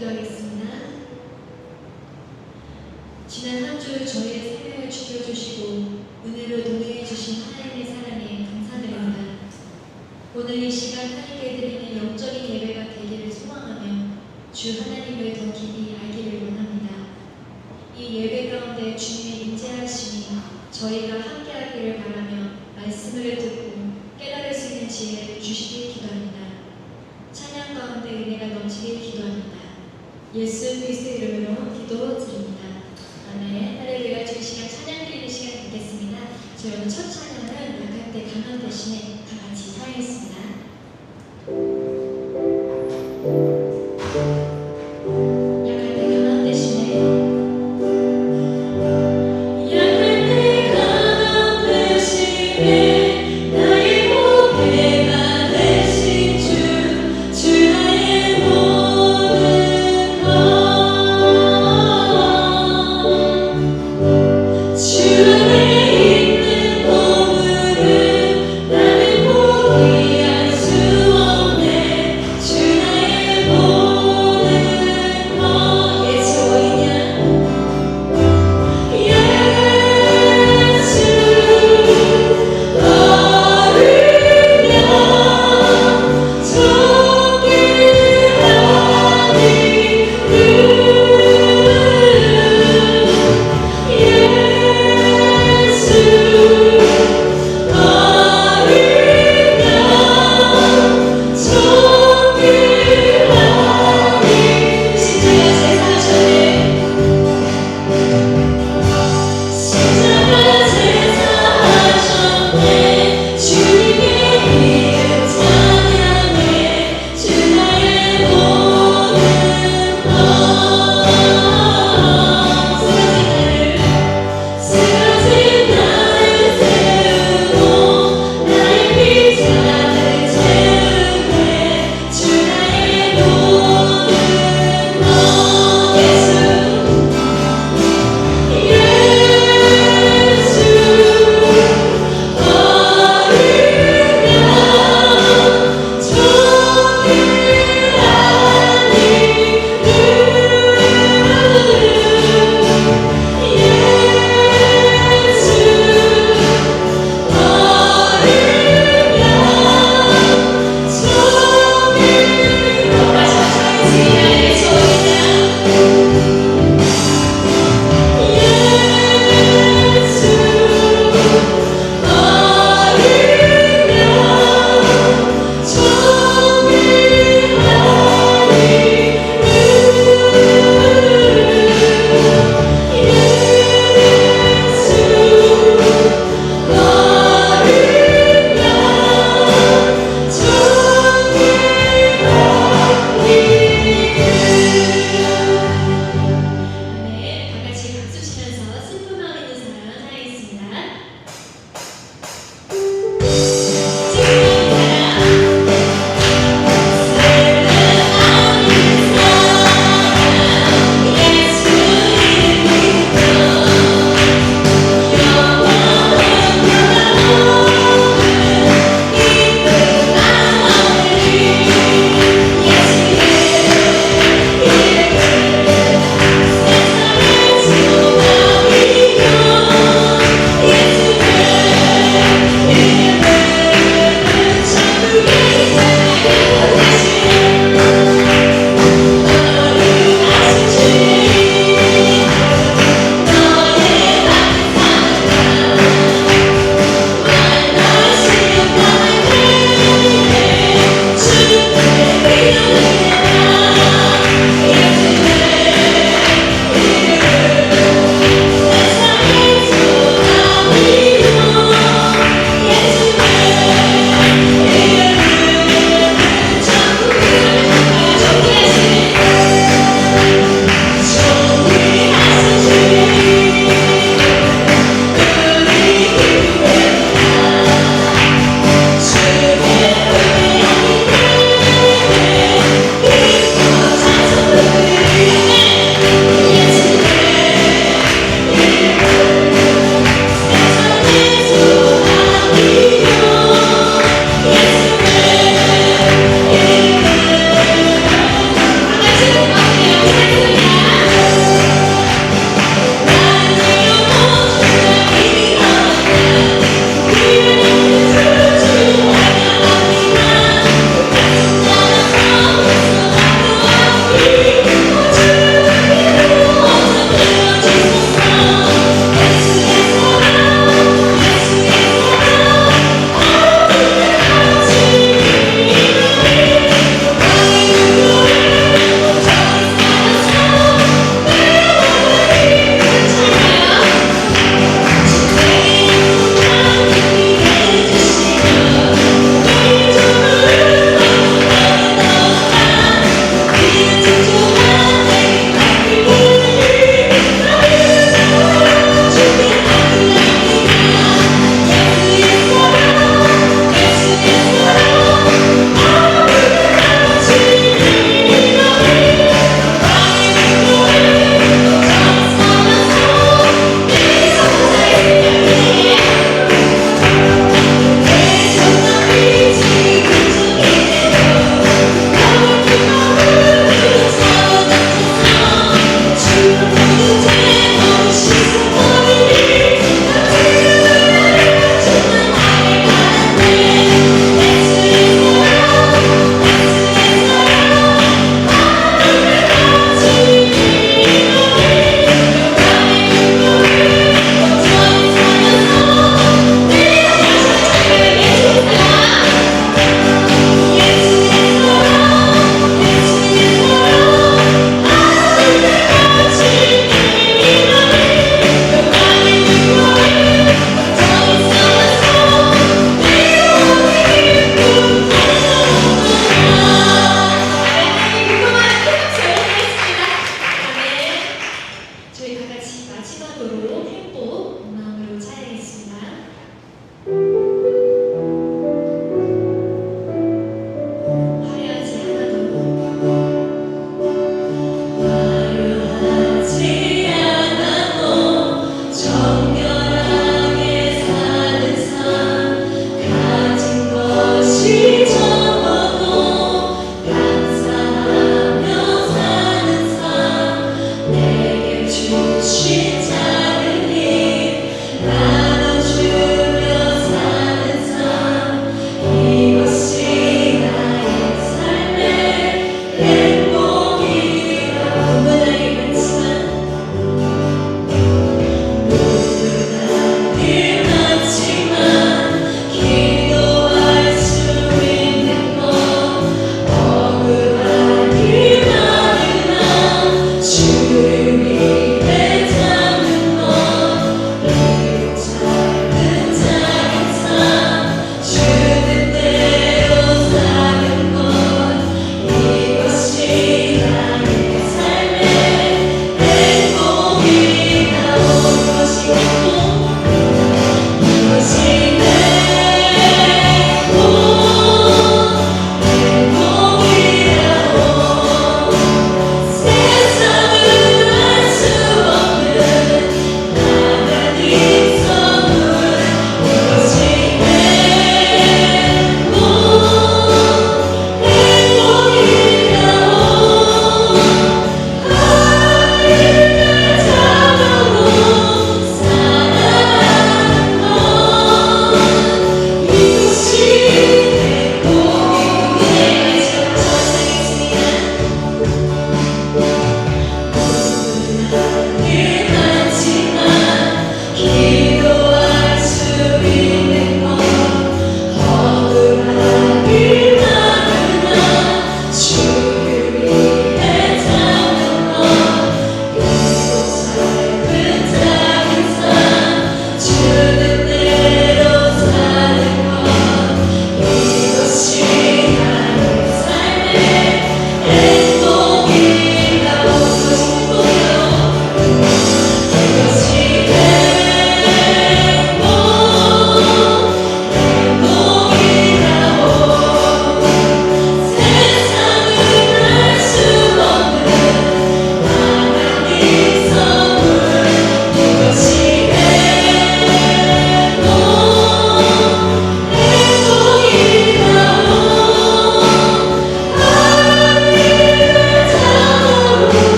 기도하겠습니다. 지난 한 주 저희의 생명을 지켜주시고 은혜로 동행해 주신 하나님의 사랑에 감사드립니다. 오늘 이 시간 하나님께 드리는 영적인 예배가 되기를 소망하며 주 하나님을 더 깊이 알기를 원합니다. 이 예배 가운데 주님의 임재하심이 저희가 함께하기를 바라며 말씀을 듣고 깨달을 수 있는 지혜를 주시길 기도합니다. 찬양 가운데 은혜가 넘치길 기도합니다. 예수 그리스도의 이름으로 기도드립니다. 아멘. 할렐루야. 주이 시간 찬양 드리는 시간 되겠습니다. 저희 오늘 첫 찬양은 약할 때 강한 대신에 다 같이 사용했습니다. 약할 때 강한 대신에 주 안에 있는 보물은 나는 포기할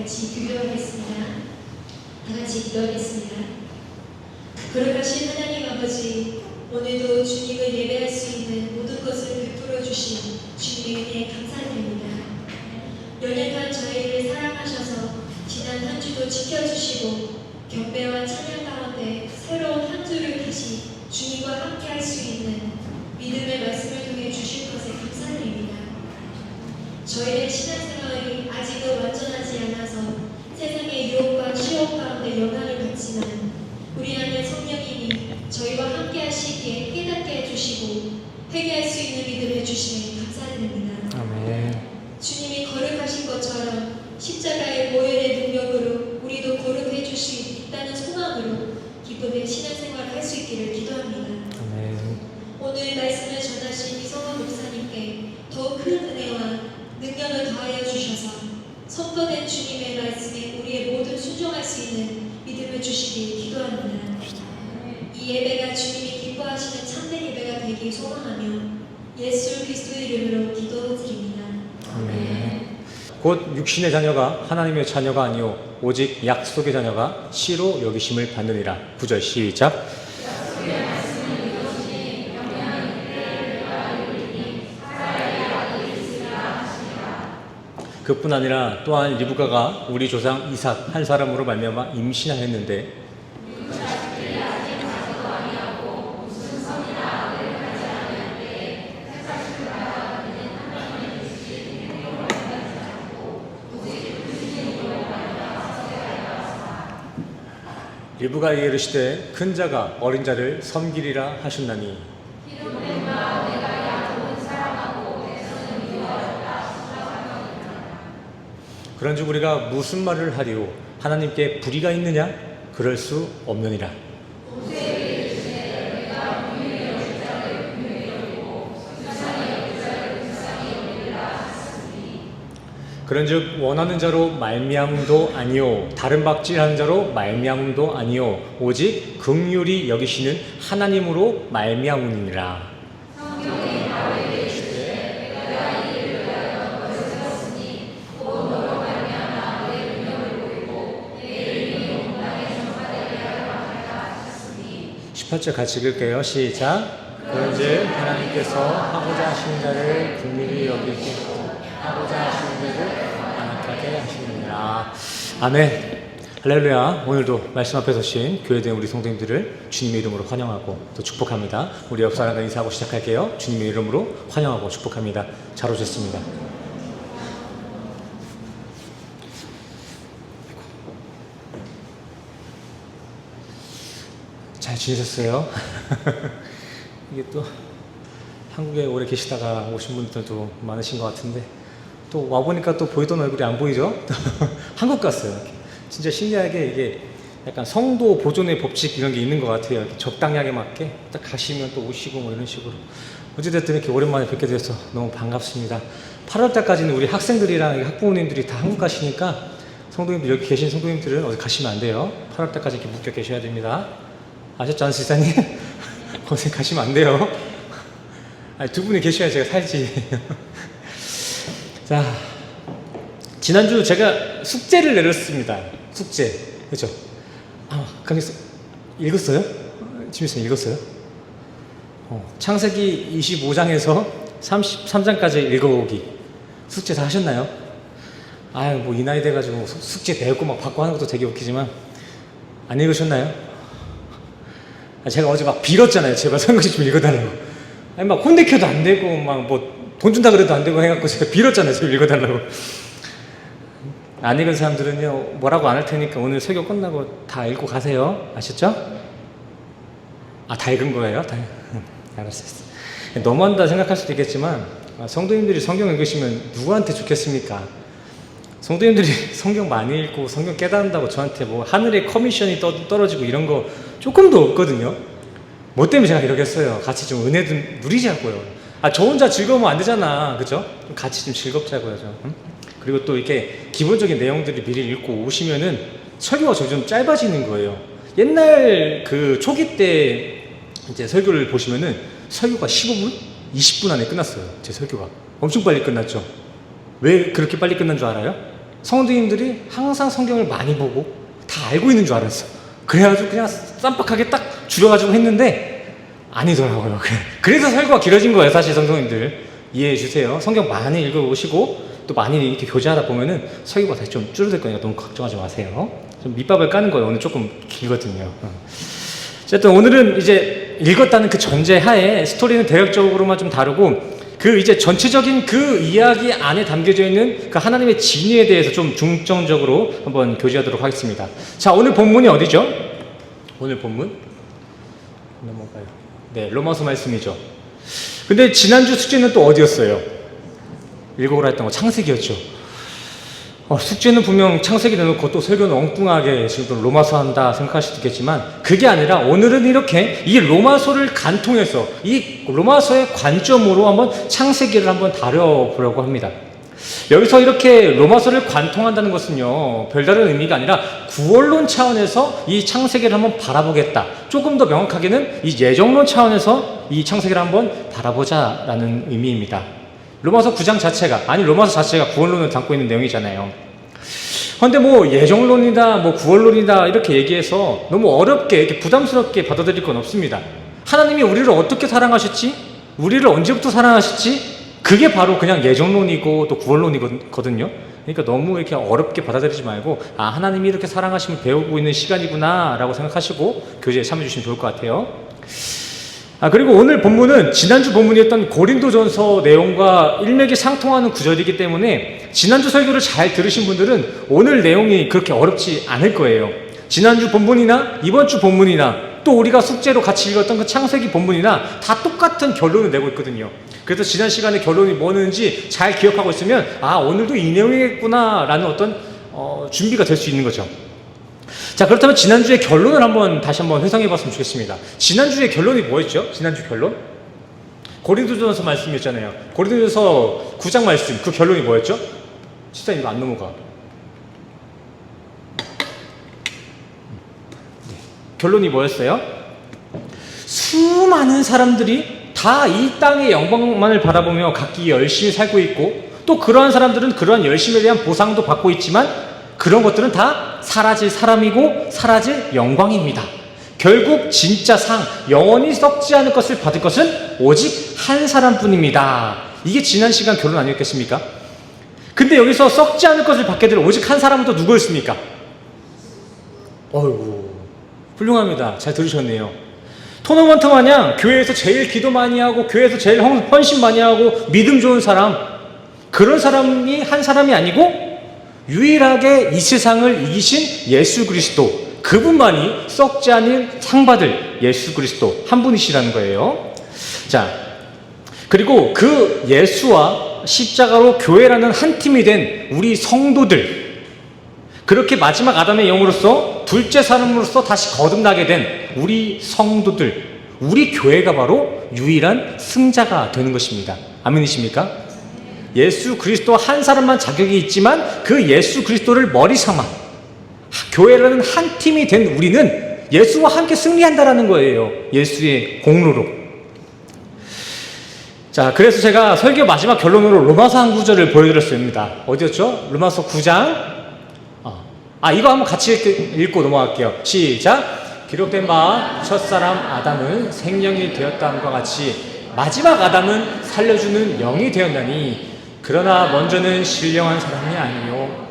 같이 기도하겠습니다. 다 같이 기도하겠습니다. 거룩하신 하나님 아버지, 오늘도 주님을 예배할 수 있는 모든 것을 베풀어 주신 주님의 은혜에 감사드립니다. 연약한 저희를 사랑하셔서 지난 한 주도 지켜주시고 경배와 찬양 가운데 새로운 한 주를 다시 주님과 함께 할 수 있는 믿음의 말씀을 통해 주실 것에 감사드립니다. 저희의 신앙생활이 아직도 완전하지 않아서 세상의 유혹과 시험 가운데 영향을 받지만 우리 안에 성령님이 저희와 함께 하시기에 깨닫게 해주시고 회개할 수 있는 믿음을 주시니 감사드립니다. 아멘. 주님이 거룩하신 것처럼 십자가의 보혈의 능력으로 우리도 거룩해 주실 수 있다는 소망으로 기쁨의 신앙생활을 할 수 있기를 기도합니다. 아멘. 오늘 말씀을 전하신 이성원 목사님께 더욱 큰 은혜와 능력을 더하여 주셔서 선포된 주님의 말씀에 우리의 모든 순종할 수 있는 믿음을 주시길 기도합니다. 이 예배가 주님이 기뻐하시는 참된 예배가 되길 소망하며 예수 그리스도의 이름으로 기도드립니다. 아멘. 곧 육신의 자녀가 하나님의 자녀가 아니요 오직 약속의 자녀가 씨로 여기심을 받느니라. 9절 시작. 그뿐 아니라 또한 리브가가 우리 조상 이삭 한 사람으로 말미암아 임신하였는데 리브가에게 이르시되 큰 자가 어린 자를 섬기리라 하셨나니 그런즉 우리가 무슨 말을 하리오 하나님께 불의가 있느냐 그럴 수 없느니라. 그런즉 원하는 자로 말미암음도 아니요 다른 박질하는 자로 말미암음도 아니요 오직 긍휼히 여기시는 하나님으로 말미암음이니라. 첫 번째 같이 읽을게요. 시작. 그런즉 하나님께서 하고자 하시는 자를 긍휼히 여기시고 하고자 하시는 자를 안악하게 하시느니라. 아멘. 할렐루야. 오늘도 말씀 앞에 서신 교회된 우리 성도님들을 주님의 이름으로 환영하고 또 축복합니다. 우리 옆 사람과 인사하고 시작할게요. 주님의 이름으로 환영하고 축복합니다. 잘 오셨습니다. 잘 지내셨어요? 이게 또 한국에 오래 계시다가 오신 분들도 많으신 것 같은데 또 와보니까 또 보이던 얼굴이 안 보이죠? 한국 갔어요. 진짜 신기하게 이게 약간 성도 보존의 법칙 이런 게 있는 것 같아요. 적당하게 맞게 딱 가시면 또 오시고 뭐 이런 식으로. 어찌됐든 이렇게 오랜만에 뵙게 돼서 너무 반갑습니다. 8월 달까지는 우리 학생들이랑 학부모님들이 다 한국 가시니까 성도님들 여기 계신 성도님들은 어디 가시면 안 돼요. 8월 달까지 이렇게 묶여 계셔야 됩니다. 아셨죠, 안 시사님? 거기 가시면 안 돼요. 아니, 두 분이 계셔야 제가 살지. 자, 지난주 제가 숙제를 내렸습니다. 숙제. 그죠? 강의서 읽었어요? 지민쌤 읽었어요? 창세기 25장에서 33장까지 읽어오기. 숙제 다 하셨나요? 아유, 뭐 이 나이 돼가지고 숙제 내고 막 받고 하는 것도 되게 웃기지만 안 읽으셨나요? 제가 어제 막 빌었잖아요. 제발 성경책 좀 읽어달라고. 아니, 막 혼내켜도 안 되고, 막 뭐 돈 준다 그래도 안 되고 해갖고 제가 빌었잖아요. 좀 읽어달라고. 안 읽은 사람들은요, 뭐라고 안 할 테니까 오늘 설교 끝나고 다 읽고 가세요. 아셨죠? 다 읽은 거예요? 다. 알았어요. 너무한다 생각할 수도 있겠지만, 성도님들이 성경 읽으시면 누구한테 좋겠습니까? 성도님들이 성경 많이 읽고 성경 깨닫는다고 저한테 뭐 하늘의 커미션이 떨어지고 이런 거 조금도 없거든요. 뭐 때문에 제가 이러겠어요. 같이 좀 은혜 좀 누리자고요. 저 혼자 즐거우면 안 되잖아. 그죠? 같이 좀 즐겁자고요. 좀. 그리고 또 이렇게 기본적인 내용들을 미리 읽고 오시면은 설교가 점점 짧아지는 거예요. 옛날 그 초기 때 이제 설교를 보시면은 설교가 15분? 20분 안에 끝났어요. 제 설교가. 엄청 빨리 끝났죠. 왜 그렇게 빨리 끝난 줄 알아요? 성도님들이 항상 성경을 많이 보고 다 알고 있는 줄 알았어. 그래가지고 그냥 쌈박하게 딱 줄여가지고 했는데 아니더라고요. 그래서 설교가 길어진 거예요. 사실 성도님들 이해해 주세요. 성경 많이 읽어보시고 또 많이 이렇게 교제하다 보면은 설교가 다시 좀 줄어들 거니까 너무 걱정하지 마세요. 좀 밑밥을 까는 거예요. 오늘 조금 길거든요. 어쨌든 오늘은 이제 읽었다는 그 전제하에 스토리는 대략적으로만 좀 다루고 그 이제 전체적인 그 이야기 안에 담겨져 있는 그 하나님의 진리에 대해서 좀 중점적으로 한번 교제하도록 하겠습니다. 자, 오늘 본문이 어디죠? 오늘 본문? 넘어가요. 네, 로마서 말씀이죠. 근데 지난주 숙제는 또 어디였어요? 읽어보라 했던 거 창세기였죠. 숙제는 분명 창세기 내놓고 또 설교는 엉뚱하게 지금 또 로마서 한다 생각하실 수 있겠지만 그게 아니라 오늘은 이렇게 이 로마서를 간통해서 이 로마서의 관점으로 한번 창세기를 한번 다뤄보려고 합니다. 여기서 이렇게 로마서를 관통한다는 것은요, 별다른 의미가 아니라 구원론 차원에서 이 창세기를 한번 바라보겠다. 조금 더 명확하게는 이 예정론 차원에서 이 창세기를 한번 바라보자라는 의미입니다. 로마서 9장 자체가, 아니 로마서 자체가 구원론을 담고 있는 내용이잖아요. 그런데 뭐 예정론이다, 뭐 구원론이다 이렇게 얘기해서 너무 어렵게 이렇게 부담스럽게 받아들일 건 없습니다. 하나님이 우리를 어떻게 사랑하셨지? 우리를 언제부터 사랑하셨지? 그게 바로 그냥 예정론이고 또 구원론이거든요. 그러니까 너무 이렇게 어렵게 받아들이지 말고 하나님이 이렇게 사랑하심을 배우고 있는 시간이구나 라고 생각하시고 교제에 참여해주시면 좋을 것 같아요. 그리고 오늘 본문은 지난주 본문이었던 고린도전서 내용과 일맥상통하는 구절이기 때문에 지난주 설교를 잘 들으신 분들은 오늘 내용이 그렇게 어렵지 않을 거예요. 지난주 본문이나 이번 주 본문이나 또 우리가 숙제로 같이 읽었던 그 창세기 본문이나 다 똑같은 결론을 내고 있거든요. 그래서 지난 시간에 결론이 뭐였는지 잘 기억하고 있으면 오늘도 이 내용이겠구나 라는 어떤 준비가 될 수 있는 거죠. 자, 그렇다면 지난주의 결론을 다시 한번 회상해 봤으면 좋겠습니다. 지난주의 결론이 뭐였죠? 지난주 결론? 고린도전서 말씀이었잖아요. 고린도전서 9장 말씀, 그 결론이 뭐였죠? 진짜 이거 안 넘어가. 결론이 뭐였어요? 수많은 사람들이 다 이 땅의 영광만을 바라보며 각기 열심히 살고 있고 또 그러한 사람들은 그러한 열심에 대한 보상도 받고 있지만 그런 것들은 다 사라질 사람이고 사라질 영광입니다. 결국 진짜 상, 영원히 썩지 않을 것을 받을 것은 오직 한 사람뿐입니다. 이게 지난 시간 결론 아니었겠습니까? 근데 여기서 썩지 않을 것을 받게 될 오직 한 사람은 또 누구였습니까? 어이구, 훌륭합니다. 잘 들으셨네요. 토너먼트 마냥 교회에서 제일 기도 많이 하고 교회에서 제일 헌신 많이 하고 믿음 좋은 사람, 그런 사람이 한 사람이 아니고 유일하게 이 세상을 이기신 예수 그리스도, 그분만이 썩지 않을 상 받을 예수 그리스도 한 분이시라는 거예요. 자, 그리고 그 예수와 십자가로 교회라는 한 팀이 된 우리 성도들, 그렇게 마지막 아담의 영으로서 둘째 사람으로서 다시 거듭나게 된 우리 성도들, 우리 교회가 바로 유일한 승자가 되는 것입니다. 아멘이십니까? 예수 그리스도 한 사람만 자격이 있지만 그 예수 그리스도를 머리 삼아 교회라는 한 팀이 된 우리는 예수와 함께 승리한다라는 거예요. 예수의 공로로. 자, 그래서 제가 설교 마지막 결론으로 로마서 한 구절을 보여드렸습니다. 어디였죠? 로마서 9장. 이거 한번 같이 읽고 넘어갈게요. 시작. 기록된 바 첫사람 아담은 생명이 되었다함과 같이 마지막 아담은 살려주는 영이 되었나니 그러나 먼저는 신령한 사람이 아니요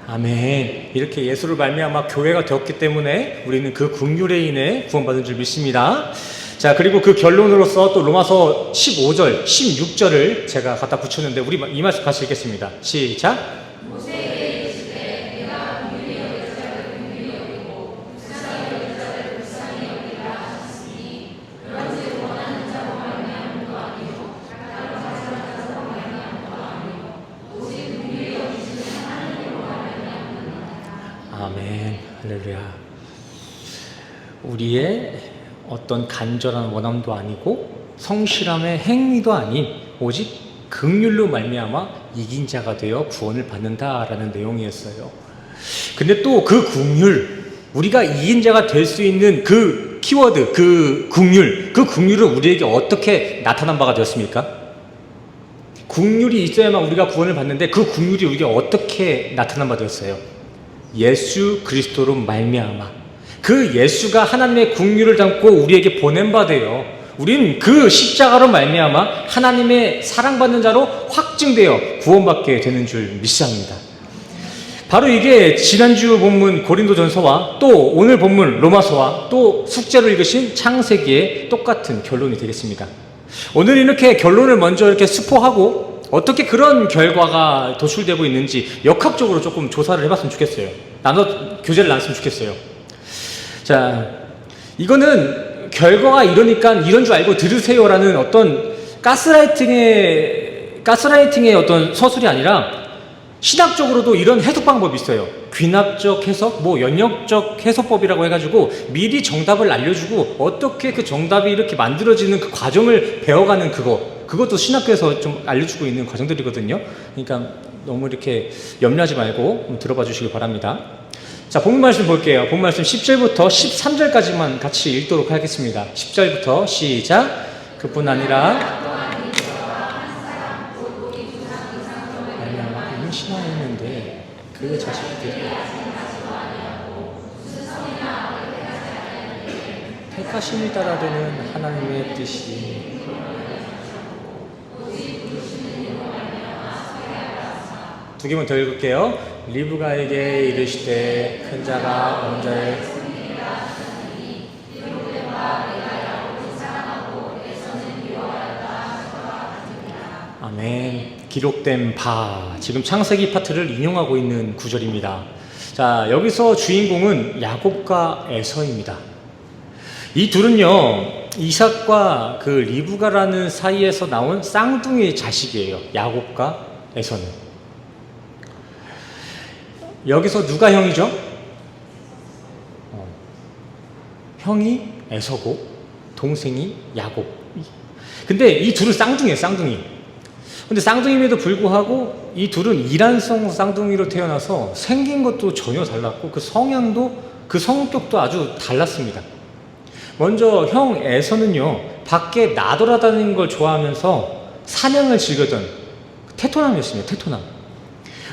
아멘. 이렇게 예수를 말미암아 교회가 되었기 때문에 우리는 그 긍휼에 인해 구원받은 줄 믿습니다. 자, 그리고 그 결론으로서 또 로마서 15절, 16절을 제가 갖다 붙였는데 우리 이 말씀 같이 읽겠습니다. 시작. 아멘. 할렐루야. 우리의 어떤 간절한 원함도 아니고 성실함의 행위도 아닌 오직 긍휼로 말미암아 이긴 자가 되어 구원을 받는다라는 내용이었어요. 근데 또 그 긍휼, 우리가 이인자가 될 수 있는 그 키워드, 그 국률을 우리에게 어떻게 나타난 바가 되었습니까? 국률이 있어야만 우리가 구원을 받는데 그 국률이 우리에게 어떻게 나타난 바 되었어요? 예수 그리스도로 말미암아. 그 예수가 하나님의 국률을 담고 우리에게 보낸 바 돼요. 우리는 그 십자가로 말미암아 하나님의 사랑받는 자로 확증되어 구원받게 되는 줄 믿습니다. 바로 이게 지난주 본문 고린도전서와 또 오늘 본문 로마서와 또 숙제로 읽으신 창세기의 똑같은 결론이 되겠습니다. 오늘 이렇게 결론을 먼저 이렇게 스포하고 어떻게 그런 결과가 도출되고 있는지 역학적으로 조금 조사를 해봤으면 좋겠어요. 교제를 나눴으면 좋겠어요. 자, 이거는 결과가 이러니까 이런 줄 알고 들으세요라는 어떤 가스라이팅의 어떤 서술이 아니라 신학적으로도 이런 해석 방법이 있어요. 귀납적 해석, 연역적 해석법이라고 해가지고 미리 정답을 알려주고 어떻게 그 정답이 이렇게 만들어지는 그 과정을 배워가는 그것도 신학교에서 좀 알려주고 있는 과정들이거든요. 그러니까 너무 이렇게 염려하지 말고 들어봐 주시기 바랍니다. 자, 본문 말씀 볼게요. 본문 말씀 10절부터 13절까지만 같이 읽도록 하겠습니다. 10절부터 시작. 그뿐 아니라 신앙했는데 그 자식들이 택하심을 따라되는 하나님의 뜻이 두 개만 더 읽을게요. 리브가에게 이르시되 큰 자가 어린 자를 아멘. 기록된 바, 지금 창세기 파트를 인용하고 있는 구절입니다. 자, 여기서 주인공은 야곱과 에서입니다. 이 둘은요, 이삭과 그 리브가라는 사이에서 나온 쌍둥이 자식이에요. 야곱과 에서는. 여기서 누가 형이죠? 형이 에서고 동생이 야곱. 근데 이 둘은 쌍둥이에요, 쌍둥이. 근데 쌍둥이임에도 불구하고 이 둘은 이란성 쌍둥이로 태어나서 생긴 것도 전혀 달랐고 그 성향도 그 성격도 아주 달랐습니다. 먼저 형 에서는요, 밖에 나돌아다니는 걸 좋아하면서 사냥을 즐겼던 테토남이었습니다. 테토남.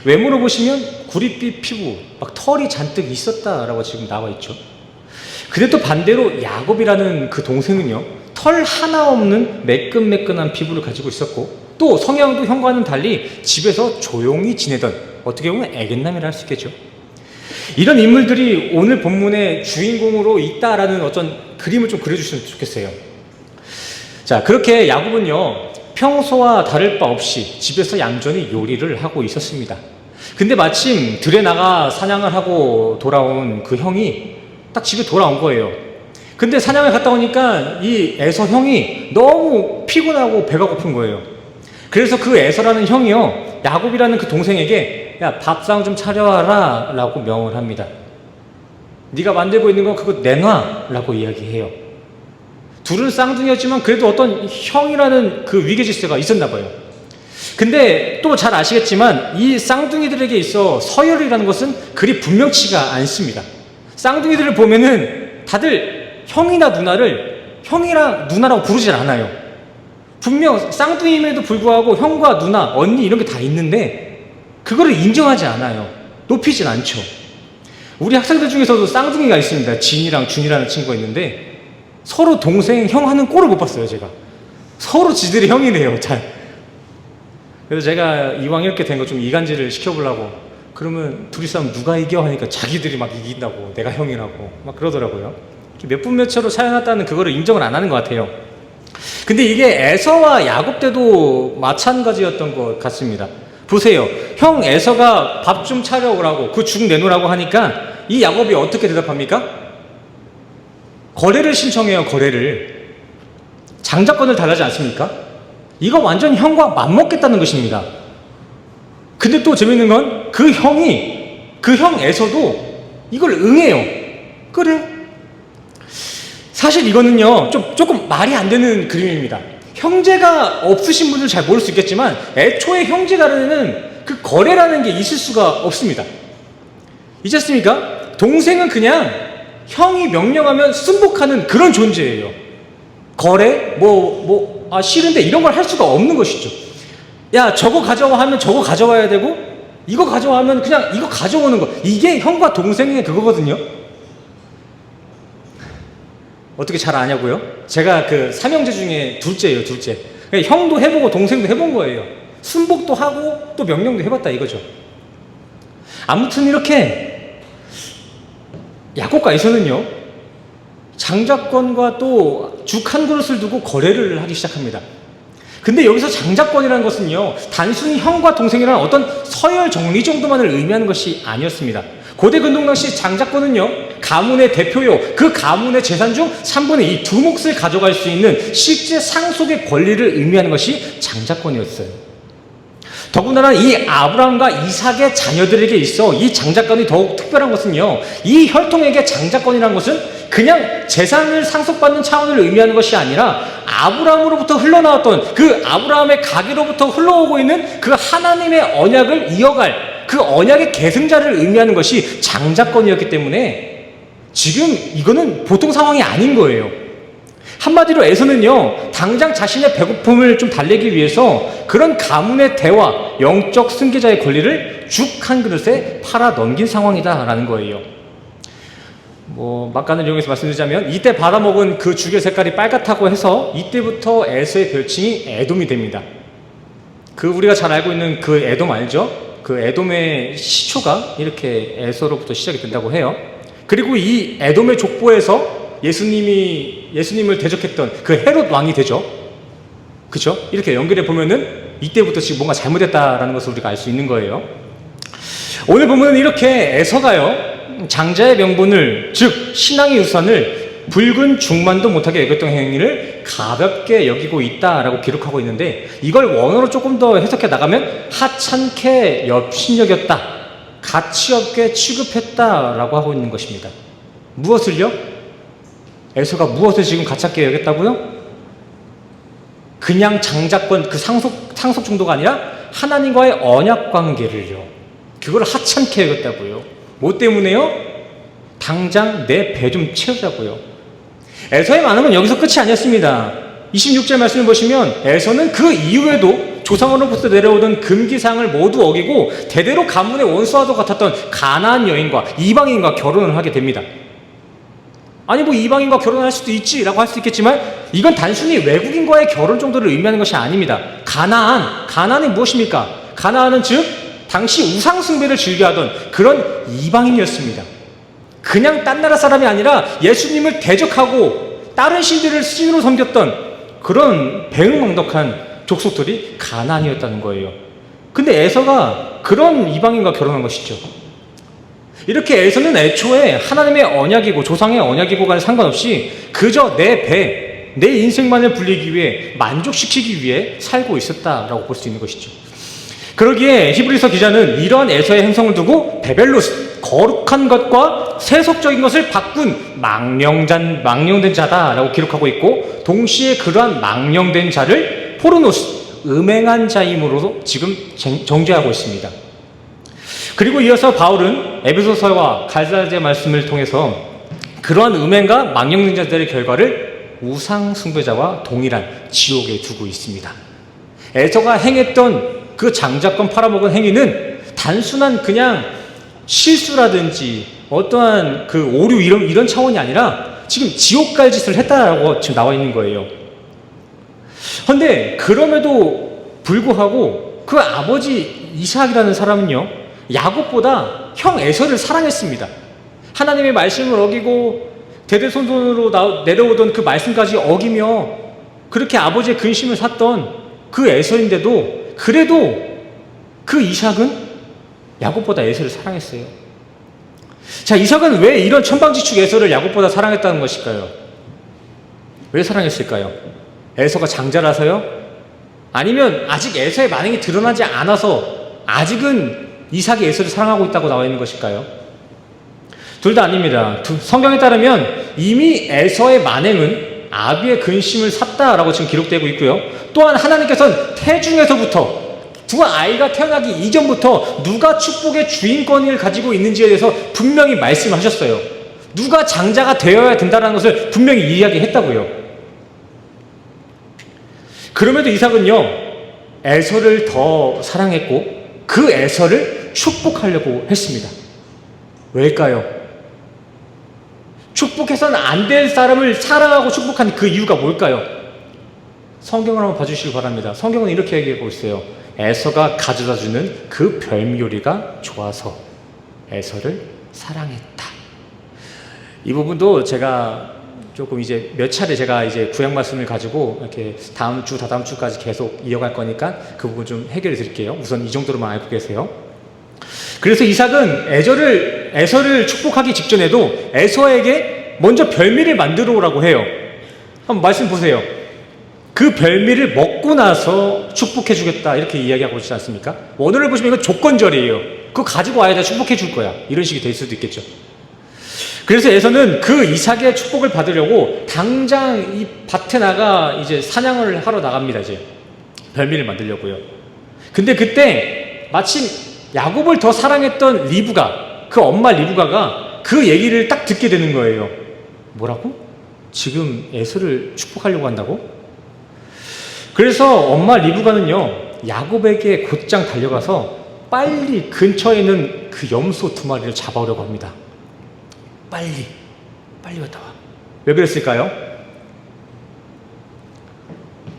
외모로 보시면 구릿빛 피부, 막 털이 잔뜩 있었다라고 지금 나와 있죠. 근데 또 반대로 야곱이라는 그 동생은요, 털 하나 없는 매끈매끈한 피부를 가지고 있었고 또 성향도 형과는 달리 집에서 조용히 지내던, 어떻게 보면 애견남이라 할 수 있겠죠. 이런 인물들이 오늘 본문의 주인공으로 있다라는 어떤 그림을 좀 그려주시면 좋겠어요. 자, 그렇게 야곱은요, 평소와 다를 바 없이 집에서 얌전히 요리를 하고 있었습니다. 근데 마침 들에 나가 사냥을 하고 돌아온 그 형이 딱 집에 돌아온 거예요. 근데 사냥을 갔다 오니까 이 에서 형이 너무 피곤하고 배가 고픈 거예요. 그래서 그 에서라는 형이요, 야곱이라는 그 동생에게 야, 밥상 좀 차려와라 라고 명을 합니다. 네가 만들고 있는 건 그거 내놔 라고 이야기해요. 둘은 쌍둥이였지만 그래도 어떤 형이라는 그 위계질서가 있었나 봐요. 근데 또 잘 아시겠지만 이 쌍둥이들에게 있어 서열이라는 것은 그리 분명치가 않습니다. 쌍둥이들을 보면은 다들 형이나 누나를 형이랑 누나라고 부르질 않아요. 분명 쌍둥이임에도 불구하고 형과 누나, 언니 이런 게 다 있는데 그거를 인정하지 않아요. 높이진 않죠. 우리 학생들 중에서도 쌍둥이가 있습니다. 진이랑 준이라는 친구가 있는데 서로 동생, 형 하는 꼴을 못 봤어요, 제가. 서로 지들이 형이래요, 잘. 그래서 제가 이왕 이렇게 된 거 좀 이간질을 시켜보려고, 그러면 둘이 싸우면 누가 이겨? 하니까 자기들이 막 이긴다고, 내가 형이라고 막 그러더라고요. 몇 분 몇 초로 차이났다는 그거를 인정을 안 하는 것 같아요. 근데 이게 에서와 야곱 때도 마찬가지였던 것 같습니다. 보세요. 형 에서가 밥 좀 차려오라고, 그 죽 내놓으라고 하니까 이 야곱이 어떻게 대답합니까? 거래를 신청해요, 거래를. 장자권을 달라지 않습니까? 이거 완전 형과 맞먹겠다는 것입니다. 근데 또 재밌는 건 그 형 에서도 이걸 응해요. 그래. 사실 이거는요, 조금 말이 안 되는 그림입니다. 형제가 없으신 분들은 잘 모를 수 있겠지만 애초에 형제 간에는 그 거래라는 게 있을 수가 없습니다. 있지 않습니까? 동생은 그냥 형이 명령하면 순복하는 그런 존재예요. 거래? 싫은데 이런 걸 할 수가 없는 것이죠. 야, 저거 가져와 하면 저거 가져와야 되고, 이거 가져와 하면 그냥 이거 가져오는 거. 이게 형과 동생의 그거거든요. 어떻게 잘 아냐고요? 제가 그 삼형제 중에 둘째예요, 둘째. 그러니까 형도 해보고 동생도 해본 거예요. 순복도 하고 또 명령도 해봤다 이거죠. 아무튼 이렇게 야곱과 에서는요, 장자권과 또 죽 한 그릇을 두고 거래를 하기 시작합니다. 근데 여기서 장자권이라는 것은요, 단순히 형과 동생이라는 어떤 서열 정리 정도만을 의미하는 것이 아니었습니다. 고대 근동 당시 장자권은요, 가문의 대표요, 그 가문의 재산 중 3분의 2, 두 몫을 가져갈 수 있는 실제 상속의 권리를 의미하는 것이 장자권이었어요. 더군다나 이 아브라함과 이삭의 자녀들에게 있어 이 장자권이 더욱 특별한 것은요, 이 혈통에게 장자권이라는 것은 그냥 재산을 상속받는 차원을 의미하는 것이 아니라 아브라함으로부터 흘러나왔던 그 아브라함의 가게로부터 흘러오고 있는 그 하나님의 언약을 이어갈 그 언약의 계승자를 의미하는 것이 장자권이었기 때문에 지금 이거는 보통 상황이 아닌 거예요. 한마디로 에서는요, 당장 자신의 배고픔을 좀 달래기 위해서 그런 가문의 대와 영적 승계자의 권리를 죽 한 그릇에 팔아 넘긴 상황이다라는 거예요. 막간을 이용해서 말씀드리자면, 이때 받아먹은 그 죽의 색깔이 빨갛다고 해서 이때부터 에서의 별칭이 에돔이 됩니다. 그 우리가 잘 알고 있는 그 에돔 알죠? 그 에돔의 시초가 이렇게 에서로부터 시작이 된다고 해요. 그리고 이 에돔의 족보에서 예수님을 대적했던 그 헤롯 왕이 되죠. 그죠? 이렇게 연결해 보면은 이때부터 지금 뭔가 잘못했다라는 것을 우리가 알 수 있는 거예요. 오늘 보면 이렇게 에서가요, 장자의 명분을, 즉 신앙의 유산을 붉은 중만도 못하게 여겼던 행위를 가볍게 여기고 있다라고 기록하고 있는데, 이걸 원어로 조금 더 해석해 나가면 하찮게 엽신여겼다, 가치없게 취급했다라고 하고 있는 것입니다. 무엇을요? 에서가 무엇을 지금 가찮게 여겼다고요? 그냥 장자권 그 상속 정도가 아니라 하나님과의 언약 관계를요, 그걸 하찮게 여겼다고요. 뭐 때문에요? 당장 내 배 좀 채우자고요. 에서의 반응은 여기서 끝이 아니었습니다. 26절 말씀을 보시면 에서는 그 이후에도 조상으로부터 내려오던 금기사항을 모두 어기고 대대로 가문의 원수와도 같았던 가나안 여인과 이방인과 결혼을 하게 됩니다. 아니 이방인과 결혼할 수도 있지라고 할 수 있겠지만, 이건 단순히 외국인과의 결혼 정도를 의미하는 것이 아닙니다. 가나안이 무엇입니까? 가나안은 즉 당시 우상 숭배를 즐겨하던 그런 이방인이었습니다. 그냥 딴 나라 사람이 아니라 예수님을 대적하고 다른 신들을 신으로 섬겼던 그런 배은망덕한 족속들이 가나안이었다는 거예요. 근데 에서가 그런 이방인과 결혼한 것이죠. 이렇게 에서는 애초에 하나님의 언약이고 조상의 언약이고가 상관없이 그저 내 인생만을 불리기 위해, 만족시키기 위해 살고 있었다라고 볼 수 있는 것이죠. 그러기에 히브리서 기자는 이러한 에서의 행성을 두고 베벨로스, 거룩한 것과 세속적인 것을 바꾼 망령된 자다라고 기록하고 있고, 동시에 그러한 망령된 자를 포르노스, 음행한 자임으로 지금 정죄하고 있습니다. 그리고 이어서 바울은 에베소서와 갈라디아 말씀을 통해서 그러한 음행과 망령된 자들의 결과를 우상 숭배자와 동일한 지옥에 두고 있습니다. 에서가 행했던 그 장자권 팔아먹은 행위는 단순한 그냥 실수라든지 어떠한 그 오류 이런 차원이 아니라 지금 지옥 갈 짓을 했다라고 지금 나와 있는 거예요. 그런데 그럼에도 불구하고 그 아버지 이삭이라는 사람은요, 야곱보다 형 에서를 사랑했습니다. 하나님의 말씀을 어기고 대대손손으로 내려오던 그 말씀까지 어기며 그렇게 아버지의 근심을 샀던 그 에서인데도, 그래도 그 이삭은 야곱보다 에서를 사랑했어요. 자, 이삭은 왜 이런 천방지축 에서를 야곱보다 사랑했다는 것일까요? 왜 사랑했을까요? 에서가 장자라서요? 아니면 아직 에서의 만행이 드러나지 않아서 아직은 이삭이 에서를 사랑하고 있다고 나와 있는 것일까요? 둘 다 아닙니다. 성경에 따르면 이미 에서의 만행은 아비의 근심을 샀다라고 지금 기록되고 있고요. 또한 하나님께서는 태중에서부터 두 아이가 태어나기 이전부터 누가 축복의 주인권을 가지고 있는지에 대해서 분명히 말씀하셨어요. 누가 장자가 되어야 된다는 것을 분명히 이야기했다고요. 그럼에도 이삭은요, 에서를 더 사랑했고 그 에서를 축복하려고 했습니다. 왜일까요? 축복해서는 안 될 사람을 사랑하고 축복한 그 이유가 뭘까요? 성경을 한번 봐주시기 바랍니다. 성경은 이렇게 얘기하고 있어요. 에서가 가져다주는 그 별미요리가 좋아서 에서를 사랑했다. 이 부분도 제가 조금 이제 몇 차례 제가 이제 구약 말씀을 가지고 이렇게 다음 주, 다다음 주까지 계속 이어갈 거니까 그 부분 좀 해결해 드릴게요. 우선 이 정도로만 알고 계세요. 그래서 이삭은 에서를 축복하기 직전에도 에서에게 먼저 별미를 만들어 오라고 해요. 한번 말씀 보세요. 그 별미를 먹고 나서 축복해 주겠다 이렇게 이야기하고 있지 않습니까? 원어를 보시면 이건 조건절이에요. 그거 가지고 와야 돼 축복해 줄 거야. 이런 식이 될 수도 있겠죠. 그래서 에서는 그 이삭의 축복을 받으려고 당장 이 밭에 나가 이제 사냥을 하러 나갑니다. 이제 별미를 만들려고요. 근데 그때 마침 야곱을 더 사랑했던 리브가, 그 엄마 리브가가 그 얘기를 딱 듣게 되는 거예요. 뭐라고? 지금 에서를 축복하려고 한다고? 그래서 엄마 리브가는요, 야곱에게 곧장 달려가서 빨리 근처에 있는 그 염소 2마리를 잡아오려고 합니다. 빨리 갔다 와. 왜 그랬을까요?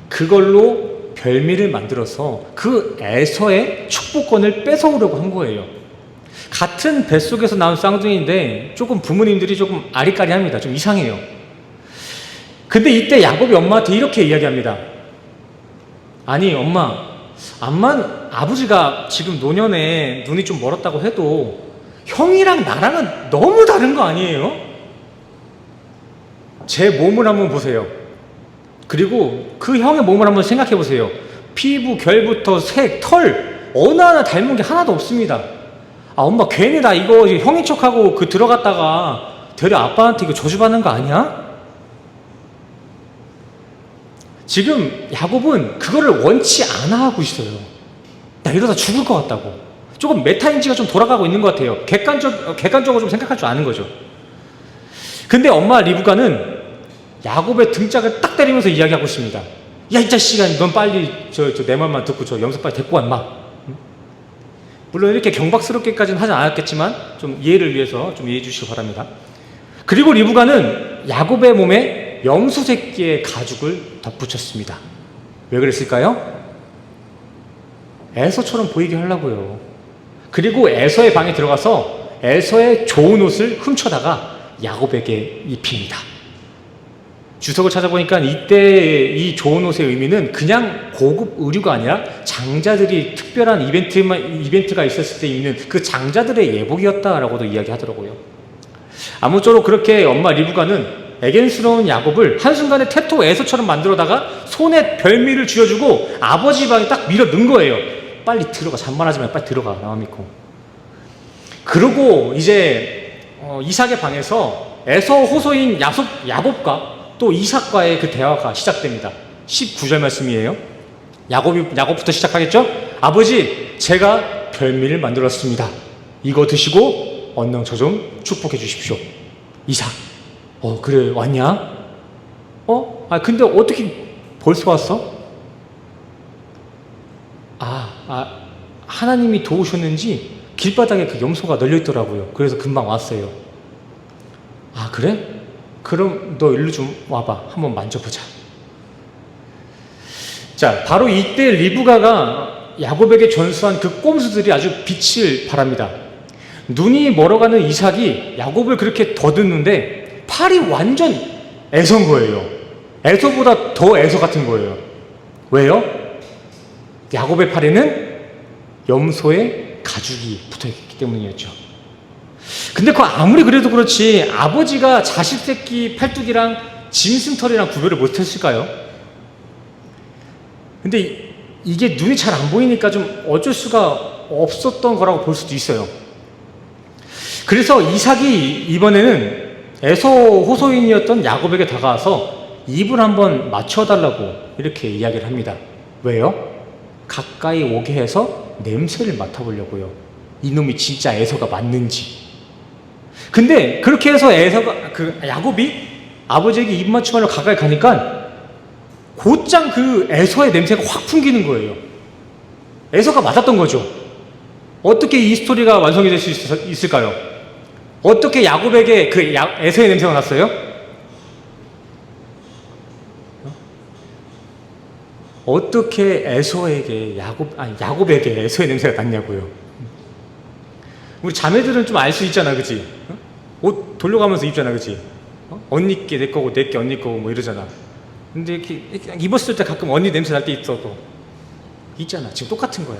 그걸로 별미를 만들어서 그 에서의 축복권을 뺏어오려고 한 거예요. 같은 뱃속에서 나온 쌍둥이인데 조금 부모님들이 조금 아리까리합니다. 좀 이상해요. 근데 이때 야곱이 엄마한테 이렇게 이야기합니다. 아니 엄마, 암만 아버지가 지금 노년에 눈이 좀 멀었다고 해도 형이랑 나랑은 너무 다른 거 아니에요? 제 몸을 한번 보세요. 그리고 그 형의 몸을 한번 생각해 보세요. 피부, 결부터 색, 털 어느 하나 닮은 게 하나도 없습니다. 아 엄마 괜히 나 이거 형인 척하고 그 들어갔다가 되려 아빠한테 이거 저주받는 거 아니야? 지금 야곱은 그거를 원치 않아 하고 있어요. 나 이러다 죽을 것 같다고. 조금 메타인지가 좀 돌아가고 있는 것 같아요. 객관적으로 좀 생각할 줄 아는 거죠. 근데 엄마 리브가는 야곱의 등짝을 딱 때리면서 이야기하고 있습니다. 야, 이 자식아, 넌 빨리 내 말만 듣고 저 염소 빨리 데리고 와, 인마. 물론 이렇게 경박스럽게까지는 하지 않았겠지만 좀 이해를 위해서 좀 이해해 주시기 바랍니다. 그리고 리브가는 야곱의 몸에 염소 새끼의 가죽을 덧붙였습니다. 왜 그랬을까요? 에서처럼 보이게 하려고요. 그리고 에서의 방에 들어가서 에서의 좋은 옷을 훔쳐다가 야곱에게 입힙니다. 주석을 찾아보니까 이때 이 좋은 옷의 의미는 그냥 고급 의류가 아니라 장자들이 특별한 이벤트가 있었을 때 입는 그 장자들의 예복이었다라고도 이야기하더라고요. 아무쪼록 그렇게 엄마 리브가는 애견스러운 야곱을 한순간에 테토 에서처럼 만들어다가 손에 별미를 쥐어주고 아버지 방에 딱 밀어 넣은 거예요. 빨리 들어가, 잔말하지 말고 빨리 들어가, 나만 믿고. 그러고 이제 이삭의 방에서 에서 호소인 야곱과 또 이삭과의 그 대화가 시작됩니다. 19절 말씀이에요. 야곱부터 시작하겠죠? 아버지, 제가 별미를 만들었습니다. 이거 드시고 언능 저 좀 축복해 주십시오. 이삭, 그래 왔냐? 근데 어떻게 벌써 왔어? 하나님이 도우셨는지 길바닥에 그 염소가 널려 있더라고요. 그래서 금방 왔어요. 아, 그래? 그럼 너 일로 좀 와봐. 한번 만져보자. 자, 바로 이때 리브가가 야곱에게 전수한 그 꼼수들이 아주 빛을 발합니다. 눈이 멀어가는 이삭이 야곱을 그렇게 더듬는데 팔이 완전 에서인 거예요. 에서보다 더 에서 같은 거예요. 왜요? 야곱의 팔에는 염소의 가죽이 붙어있기 때문이었죠. 근데 아무리 그래도 그렇지 아버지가 자식 새끼 팔뚝이랑 짐승털이랑 구별을 못했을까요? 근데 이게 눈이 잘 안 보이니까 좀 어쩔 수가 없었던 거라고 볼 수도 있어요. 그래서 이삭이 이번에는 에서 호소인이었던 야곱에게 다가와서 입을 한번 맞춰달라고 이렇게 이야기를 합니다. 왜요? 가까이 오게 해서 냄새를 맡아보려고요. 이놈이 진짜 에서가 맞는지. 근데 그렇게 해서 야곱이 아버지에게 입 맞춤하러 가까이 가니까 곧장 그 에서의 냄새가 확 풍기는 거예요. 에서가 맞았던 거죠. 어떻게 이 스토리가 완성이 될 수 있을까요? 어떻게 야곱에게 에서의 냄새가 났어요? 어떻게 야곱에게 에서의 냄새가 났냐고요. 우리 자매들은 좀 알 수 있잖아, 그치? 옷 돌려가면서 입잖아, 그치? 언니 게 내 거고, 내 게 언니 거고, 뭐 이러잖아. 근데 이렇게 입었을 때 가끔 언니 냄새 날 때 있어도 있잖아. 지금 똑같은 거야.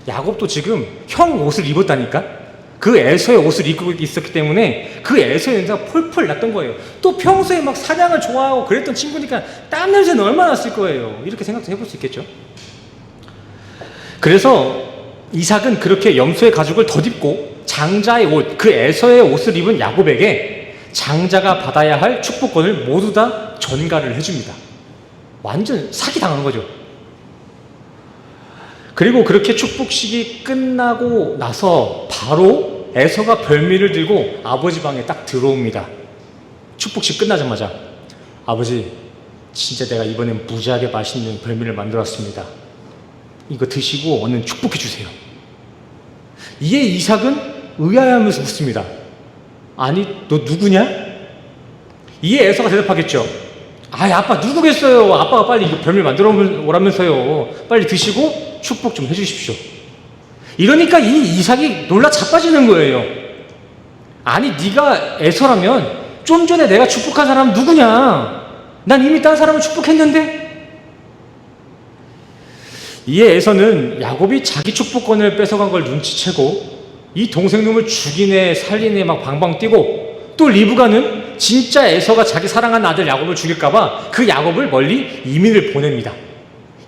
야곱도 지금 형 옷을 입었다니까? 그 에서의 옷을 입고 있었기 때문에 그 에서의 냄새가 폴폴 났던 거예요. 또 평소에 막 사냥을 좋아하고 그랬던 친구니까 땀 냄새는 얼마나 났을 거예요. 이렇게 생각도 해볼 수 있겠죠. 그래서 이삭은 그렇게 염소의 가죽을 덧입고 장자의 옷, 그 에서의 옷을 입은 야곱에게 장자가 받아야 할 축복권을 모두 다 전가를 해줍니다. 완전 사기당한 거죠. 그리고 그렇게 축복식이 끝나고 나서 바로 에서가 별미를 들고 아버지 방에 딱 들어옵니다. 축복식 끝나자마자 아버지, 진짜 내가 이번엔 무지하게 맛있는 별미를 만들었습니다. 이거 드시고 얼른 축복해 주세요. 이에 이삭은 의아해하면서 묻습니다. 아니, 너 누구냐? 이에 에서가 대답하겠죠. 아빠 누구겠어요? 아빠가 빨리 이거 별미 만들어 오라면서요. 빨리 드시고 축복 좀 해주십시오. 이러니까 이 이삭이 놀라 자빠지는 거예요. 아니, 네가 에서라면 좀 전에 내가 축복한 사람 누구냐? 난 이미 딴 사람을 축복했는데? 이에 에서는 야곱이 자기 축복권을 뺏어간 걸 눈치채고 이 동생놈을 죽이네 살리네 막 방방 뛰고, 또 리브가는 진짜 에서가 자기 사랑하는 아들 야곱을 죽일까봐 그 야곱을 멀리 이민을 보냅니다.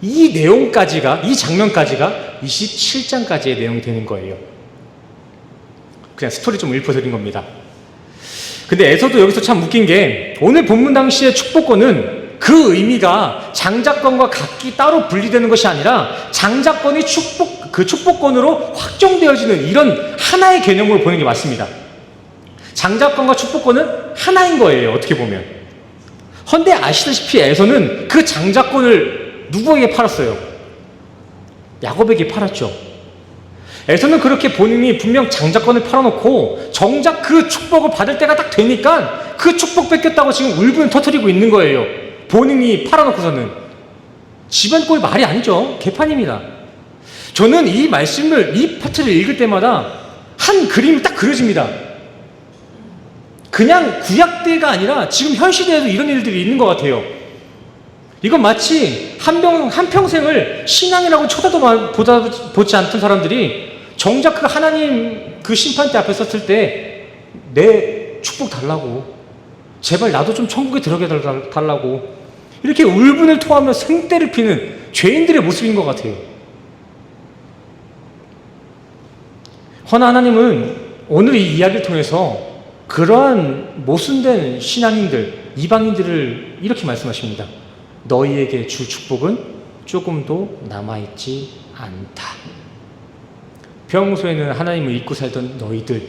이 내용까지가, 이 장면까지가 27장까지의 내용이 되는 거예요. 그냥 스토리 좀 읊어드린 겁니다. 근데 에서도 여기서 참 웃긴 게, 오늘 본문 당시의 축복권은 그 의미가 장자권과 각기 따로 분리되는 것이 아니라 장자권이 그 축복권으로 확정되어지는 이런 하나의 개념으로 보는 게 맞습니다. 장자권과 축복권은 하나인 거예요, 어떻게 보면. 헌데 아시다시피 에서는 그 장자권을 누구에게 팔았어요? 야곱에게 팔았죠. 에서는 그렇게 본인이 분명 장자권을 팔아놓고 정작 그 축복을 받을 때가 딱 되니까 그 축복 뺏겼다고 지금 울분을 터뜨리고 있는 거예요. 본인이 팔아놓고서는. 집안 꼴 말이 아니죠. 개판입니다. 저는 이 말씀을, 이 파트를 읽을 때마다 한 그림이 딱 그려집니다. 그냥 구약때가 아니라 지금 현 시대에도 이런 일들이 있는 것 같아요. 이건 마치 한평생을 신앙이라고 쳐다도 보지 않던 사람들이 정작 그 하나님 그 심판대 앞에 섰을 때 내 축복 달라고, 제발 나도 좀 천국에 들어게 달라고 이렇게 울분을 토하며 생떼를 피는 죄인들의 모습인 것 같아요. 허나 하나님은 오늘 이 이야기를 통해서 그러한 모순된 신앙인들, 이방인들을 이렇게 말씀하십니다. 너희에게 줄 축복은 조금도 남아있지 않다. 평소에는 하나님을 잊고 살던 너희들,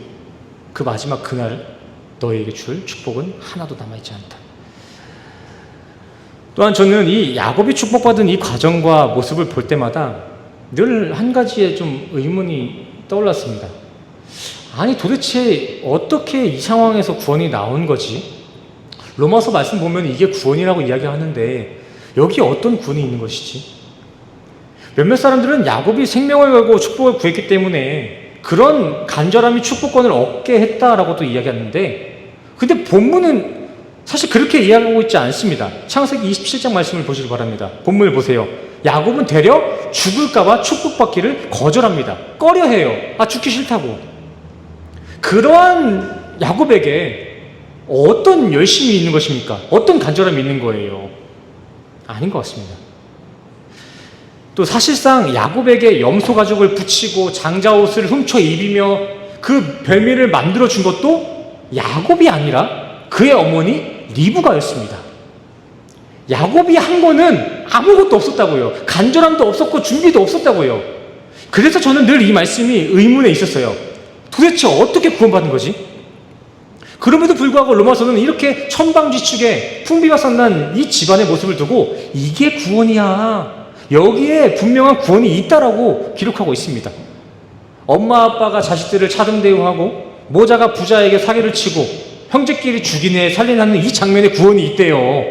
그 마지막 그날 너희에게 줄 축복은 하나도 남아있지 않다. 또한 저는 이 야곱이 축복받은 이 과정과 모습을 볼 때마다 늘 한 가지의 좀 의문이 떠올랐습니다. 아니, 도대체 어떻게 이 상황에서 구원이 나온 거지? 로마서 말씀 보면 이게 구원이라고 이야기하는데 여기 어떤 구원이 있는 것이지? 몇몇 사람들은 야곱이 생명을 걸고 축복을 구했기 때문에 그런 간절함이 축복권을 얻게 했다라고도 이야기하는데, 근데 본문은 사실 그렇게 이야기하고 있지 않습니다. 창세기 27장 말씀을 보시기 바랍니다. 본문을 보세요. 야곱은 되려 죽을까봐 축복받기를 거절합니다. 꺼려해요. 죽기 싫다고. 그러한 야곱에게 어떤 열심이 있는 것입니까? 어떤 간절함이 있는 거예요? 아닌 것 같습니다. 또 사실상 야곱에게 염소 가죽을 붙이고 장자 옷을 훔쳐 입히며 그 별미를 만들어 준 것도 야곱이 아니라 그의 어머니 리브가였습니다. 야곱이 한 거는 아무것도 없었다고요. 간절함도 없었고 준비도 없었다고요. 그래서 저는 늘 이 말씀이 의문에 있었어요. 도대체 어떻게 구원받은 거지? 그럼에도 불구하고 로마서는 이렇게 천방지축에 풍비박산난 이 집안의 모습을 두고 이게 구원이야, 여기에 분명한 구원이 있다라고 기록하고 있습니다. 엄마 아빠가 자식들을 차등 대우하고 모자가 부자에게 사기를 치고 형제끼리 죽이네 살리는 이 장면에 구원이 있대요.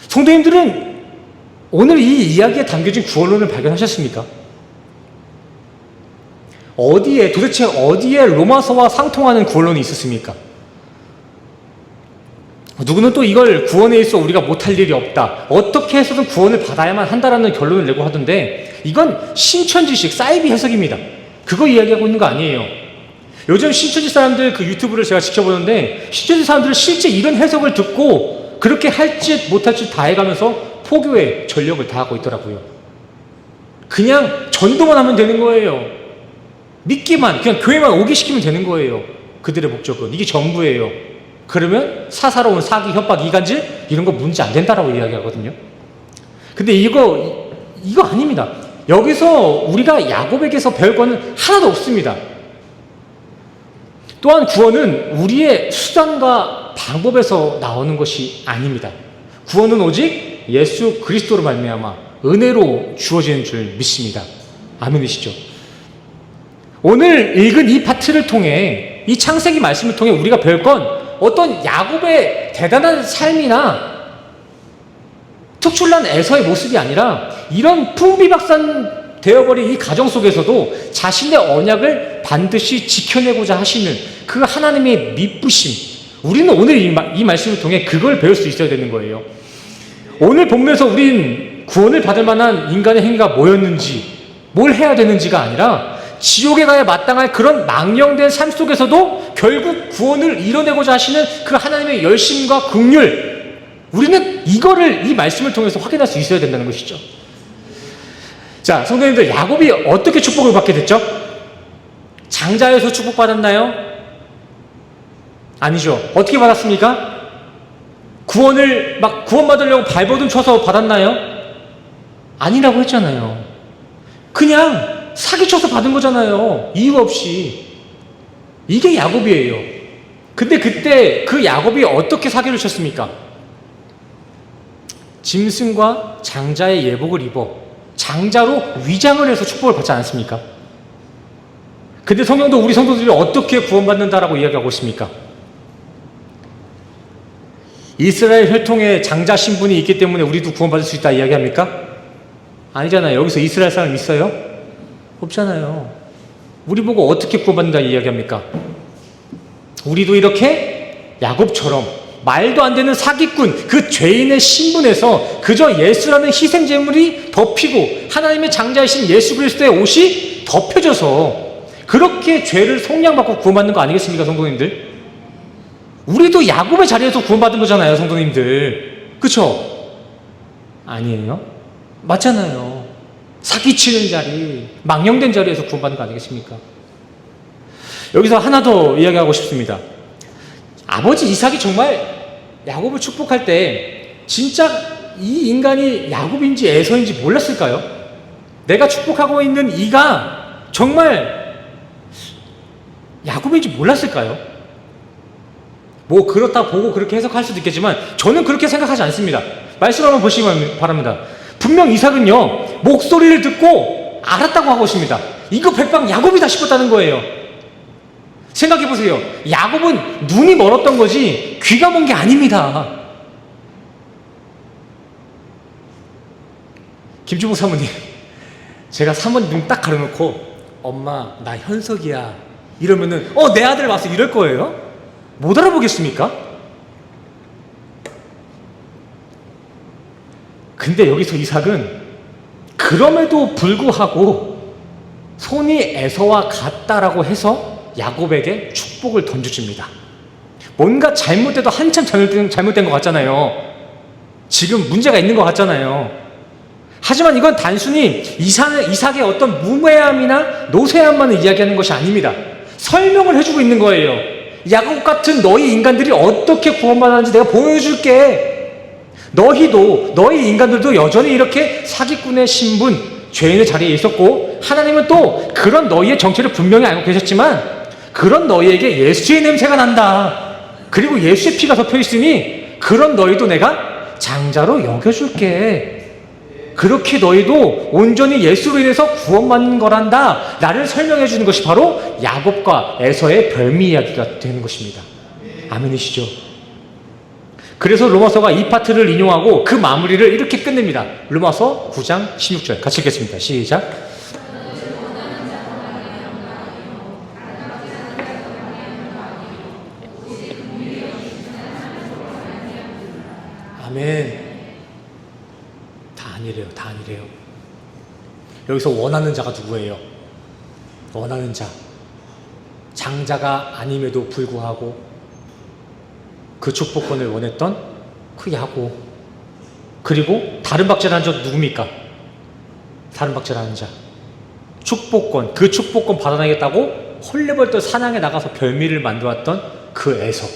성도님들은 오늘 이 이야기에 담겨진 구원론을 발견하셨습니까? 도대체 어디에 로마서와 상통하는 구원론이 있었습니까? 누구는 또 이걸 구원에 있어 우리가 못할 일이 없다, 어떻게 해서든 구원을 받아야만 한다라는 결론을 내고 하던데, 이건 신천지식 사이비 해석입니다. 그거 이야기하고 있는 거 아니에요. 요즘 신천지 사람들 그 유튜브를 제가 지켜보는데, 신천지 사람들은 실제 이런 해석을 듣고 그렇게 할 짓 못할 짓 다 해가면서 포교에 전력을 다하고 있더라고요. 그냥 전도만 하면 되는 거예요. 믿기만, 그냥 교회만 오게 시키면 되는 거예요. 그들의 목적은 이게 전부예요. 그러면 사사로운 사기, 협박, 이간질 이런 거 문제 안 된다라고 이야기하거든요. 근데 이거 아닙니다. 여기서 우리가 야곱에게서 배울 거는 하나도 없습니다. 또한 구원은 우리의 수단과 방법에서 나오는 것이 아닙니다. 구원은 오직 예수 그리스도로 말미암아 은혜로 주어지는 줄 믿습니다. 아멘이시죠? 오늘 읽은 이 파트를 통해, 이 창세기 말씀을 통해 우리가 배울 건 어떤 야곱의 대단한 삶이나 특출난 에서의 모습이 아니라, 이런 풍비박산 되어버린 이 가정 속에서도 자신의 언약을 반드시 지켜내고자 하시는 그 하나님의 미쁘심, 우리는 오늘 이 말씀을 통해 그걸 배울 수 있어야 되는 거예요. 오늘 본문에서 우린 구원을 받을 만한 인간의 행위가 뭐였는지, 뭘 해야 되는지가 아니라 지옥에 가야 마땅할 그런 망령된 삶 속에서도 결국 구원을 이뤄내고자 하시는 그 하나님의 열심과 긍휼, 우리는 이거를 이 말씀을 통해서 확인할 수 있어야 된다는 것이죠. 자, 성도님들, 야곱이 어떻게 축복을 받게 됐죠? 장자여서 축복받았나요? 아니죠. 어떻게 받았습니까? 구원받으려고 발버둥 쳐서 받았나요? 아니라고 했잖아요. 그냥 사기쳐서 받은 거잖아요. 이유 없이. 이게 야곱이에요. 근데 그때 그 야곱이 어떻게 사기를 쳤습니까? 짐승과 장자의 예복을 입어 장자로 위장을 해서 축복을 받지 않았습니까? 근데 성경도 우리 성도들이 어떻게 구원받는다라고 이야기하고 있습니까? 이스라엘 혈통에 장자 신분이 있기 때문에 우리도 구원받을 수 있다 이야기합니까? 아니잖아요. 여기서 이스라엘 사람 있어요? 없잖아요. 우리 보고 어떻게 구원받는다 이야기합니까? 우리도 이렇게 야곱처럼 말도 안 되는 사기꾼, 그 죄인의 신분에서 그저 예수라는 희생제물이 덮이고 하나님의 장자이신 예수 그리스도의 옷이 덮여져서 그렇게 죄를 속량받고 구원받는 거 아니겠습니까, 성도님들? 우리도 야곱의 자리에서 구원받은 거잖아요, 성도님들. 그쵸? 아니에요? 맞잖아요. 사기치는 자리, 망령된 자리에서 구원받는 거 아니겠습니까? 여기서 하나 더 이야기하고 싶습니다. 아버지 이삭이 정말 야곱을 축복할 때 진짜 이 인간이 야곱인지 에서인지 몰랐을까요? 내가 축복하고 있는 이가 정말 야곱인지 몰랐을까요? 뭐 그렇다 보고 그렇게 해석할 수도 있겠지만 저는 그렇게 생각하지 않습니다. 말씀 한번 보시기 바랍니다. 분명 이삭은요, 목소리를 듣고 알았다고 하고 있습니다. 이거 백방 야곱이다 싶었다는 거예요. 생각해보세요. 야곱은 눈이 멀었던 거지 귀가 먼 게 아닙니다. 김주복 사모님, 제가 사모님 눈 딱 가려놓고 엄마 나 현석이야 이러면은 내 아들 왔어 이럴 거예요? 못 알아보겠습니까? 근데 여기서 이삭은 그럼에도 불구하고 손이 에서와 같다라고 해서 야곱에게 축복을 던져줍니다. 뭔가 잘못돼도 한참 잘못된 것 같잖아요. 지금 문제가 있는 것 같잖아요. 하지만 이건 단순히 이삭의 어떤 무례함이나 노쇠함만을 이야기하는 것이 아닙니다. 설명을 해주고 있는 거예요. 야곱 같은 너희 인간들이 어떻게 구원받았는지 내가 보여줄게. 너희 인간들도 여전히 이렇게 사기꾼의 신분, 죄인의 자리에 있었고 하나님은 또 그런 너희의 정체를 분명히 알고 계셨지만 그런 너희에게 예수의 냄새가 난다. 그리고 예수의 피가 덮여 있으니 그런 너희도 내가 장자로 여겨줄게. 그렇게 너희도 온전히 예수로 인해서 구원받는 거란다. 나를 설명해 주는 것이 바로 야곱과 에서의 별미 이야기가 되는 것입니다. 아멘이시죠? 그래서 로마서가 이 파트를 인용하고 그 마무리를 이렇게 끝냅니다. 로마서 9장 16절 같이 읽겠습니다. 시작. 아멘. 다 아니래요. 다 아니래요. 여기서 원하는 자가 누구예요? 원하는 자. 장자가 아님에도 불구하고 그 축복권을 원했던 그 야곱. 그리고 다른 박제라는 자 누굽니까? 다른 박제라는 자. 축복권. 그 축복권 받아내겠다고 헐레벌떡 사냥에 나가서 별미를 만들었던 그 에서.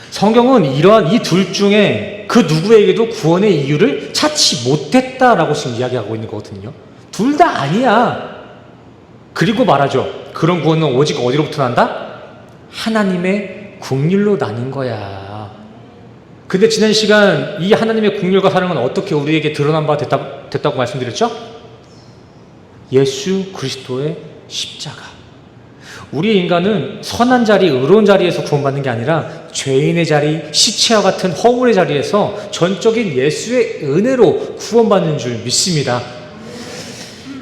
성경은 이러한 이 둘 중에 그 누구에게도 구원의 이유를 찾지 못했다라고 지금 이야기하고 있는 거거든요. 둘 다 아니야. 그리고 말하죠. 그런 구원은 오직 어디로부터 난다? 하나님의 긍휼로 나는 거야. 근데 지난 시간 이 하나님의 긍휼과 사랑은 어떻게 우리에게 드러난 바 됐다고 말씀드렸죠? 예수 그리스도의 십자가. 우리 인간은 선한 자리, 의로운 자리에서 구원받는 게 아니라 죄인의 자리, 시체와 같은 허물의 자리에서 전적인 예수의 은혜로 구원받는 줄 믿습니다.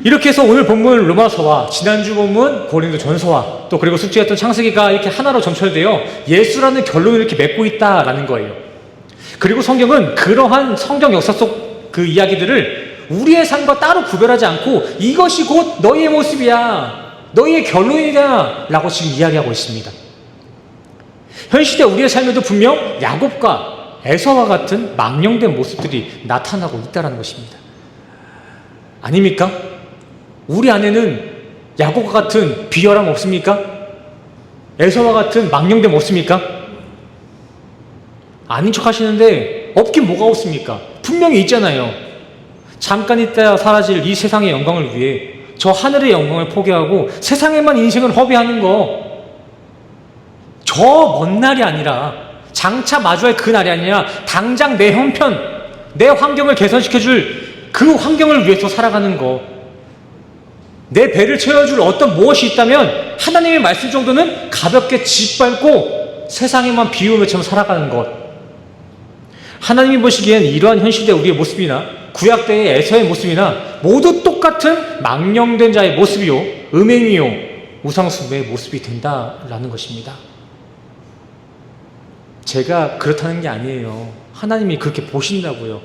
이렇게 해서 오늘 본문 로마서와 지난주 본문 고린도전서와 또 그리고 숙제했던 창세기가 이렇게 하나로 점철되어 예수라는 결론을 이렇게 맺고 있다라는 거예요. 그리고 성경은 그러한 성경 역사 속 그 이야기들을 우리의 삶과 따로 구별하지 않고 이것이 곧 너희의 모습이야, 너희의 결론이다 라고 지금 이야기하고 있습니다. 현 시대 우리의 삶에도 분명 야곱과 에서와 같은 망령된 모습들이 나타나고 있다는 것입니다. 아닙니까? 우리 안에는 야곱과 같은 비열함 없습니까? 에서와 같은 망령됨 없습니까? 아닌 척 하시는데 없긴 뭐가 없습니까? 분명히 있잖아요. 잠깐 있다 사라질 이 세상의 영광을 위해 저 하늘의 영광을 포기하고 세상에만 인생을 허비하는 거, 저 먼 날이 아니라 장차 마주할 그 날이 아니라 당장 내 형편, 내 환경을 개선시켜줄 그 환경을 위해서 살아가는 거, 내 배를 채워줄 어떤 무엇이 있다면 하나님의 말씀 정도는 가볍게 짓밟고 세상에만 비우며처럼 살아가는 것. 하나님이 보시기엔 이러한 현 시대 우리의 모습이나 구약 때의 에서의 모습이나 모두 똑같은 망령된 자의 모습이요, 음행이요, 우상숭배의 모습이 된다라는 것입니다. 제가 그렇다는 게 아니에요. 하나님이 그렇게 보신다고요.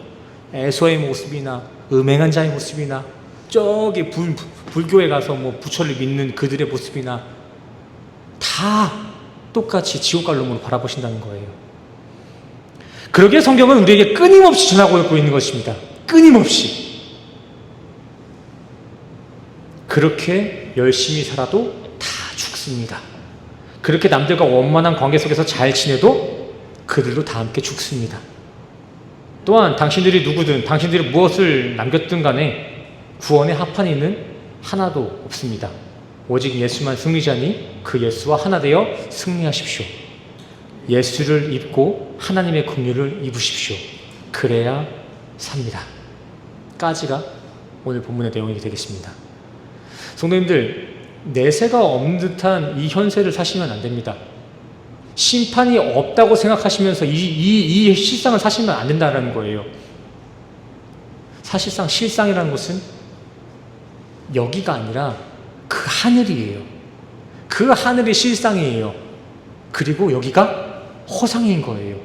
에서의 모습이나 음행한 자의 모습이나 저기 불교에 가서 뭐 부처를 믿는 그들의 모습이나 다 똑같이 지옥 갈 놈으로 바라보신다는 거예요. 그러기에 성경은 우리에게 끊임없이 전하고 있는 것입니다. 끊임없이. 그렇게 열심히 살아도 다 죽습니다. 그렇게 남들과 원만한 관계 속에서 잘 지내도 그들도 다 함께 죽습니다. 또한 당신들이 누구든 당신들이 무엇을 남겼든 간에 구원에 합한 이는 하나도 없습니다. 오직 예수만 승리자니 그 예수와 하나 되어 승리하십시오. 예수를 입고 하나님의 긍휼을 입으십시오. 그래야 삽니다. 까지가 오늘 본문의 내용이 되겠습니다. 성도님들, 내세가 없는 듯한 이 현세를 사시면 안 됩니다. 심판이 없다고 생각하시면서 이 실상을 사시면 안 된다는 거예요. 사실상 실상이라는 것은 여기가 아니라 그 하늘이에요. 그 하늘이 실상이에요. 그리고 여기가 허상인 거예요.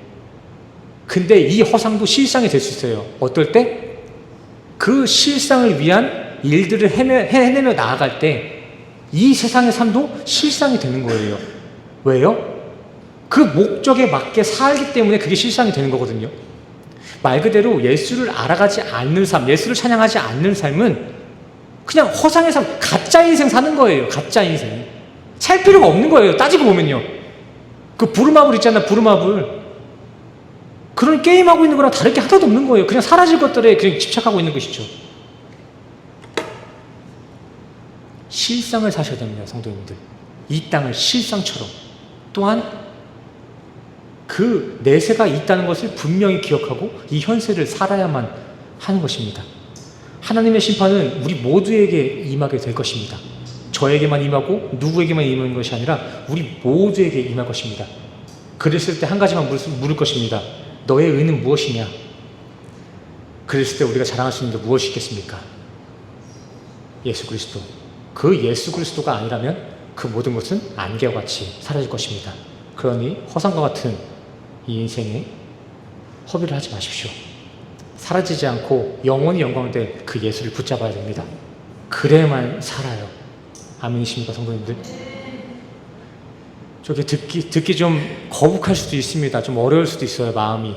근데 이 허상도 실상이 될 수 있어요. 어떨 때? 그 실상을 위한 일들을 해내며 나아갈 때 이 세상의 삶도 실상이 되는 거예요. 왜요? 그 목적에 맞게 살기 때문에 그게 실상이 되는 거거든요. 말 그대로 예수를 알아가지 않는 삶, 예수를 찬양하지 않는 삶은 그냥 허상의 삶, 가짜 인생 사는 거예요. 가짜 인생. 살 필요가 없는 거예요. 따지고 보면요. 그 부루마블 있잖아, 부루마블. 그런 게임하고 있는 거랑 다를 게 하나도 없는 거예요. 그냥 사라질 것들에 그냥 집착하고 있는 것이죠. 실상을 사셔야 됩니다, 성도님들. 이 땅을 실상처럼. 또한 그 내세가 있다는 것을 분명히 기억하고 이 현세를 살아야만 하는 것입니다. 하나님의 심판은 우리 모두에게 임하게 될 것입니다. 저에게만 임하고 누구에게만 임하는 것이 아니라 우리 모두에게 임할 것입니다. 그랬을 때 한 가지만 물을 것입니다. 너의 의는 무엇이냐? 그랬을 때 우리가 자랑할 수 있는 게 무엇이 있겠습니까? 예수 그리스도. 그 예수 그리스도가 아니라면 그 모든 것은 안개와 같이 사라질 것입니다. 그러니 허상과 같은 이 인생에 허비를 하지 마십시오. 사라지지 않고 영원히 영광될 그 예수를 붙잡아야 됩니다. 그래야만 살아요. 아멘이십니까, 성도님들? 저게 듣기 좀 거북할 수도 있습니다. 좀 어려울 수도 있어요, 마음이.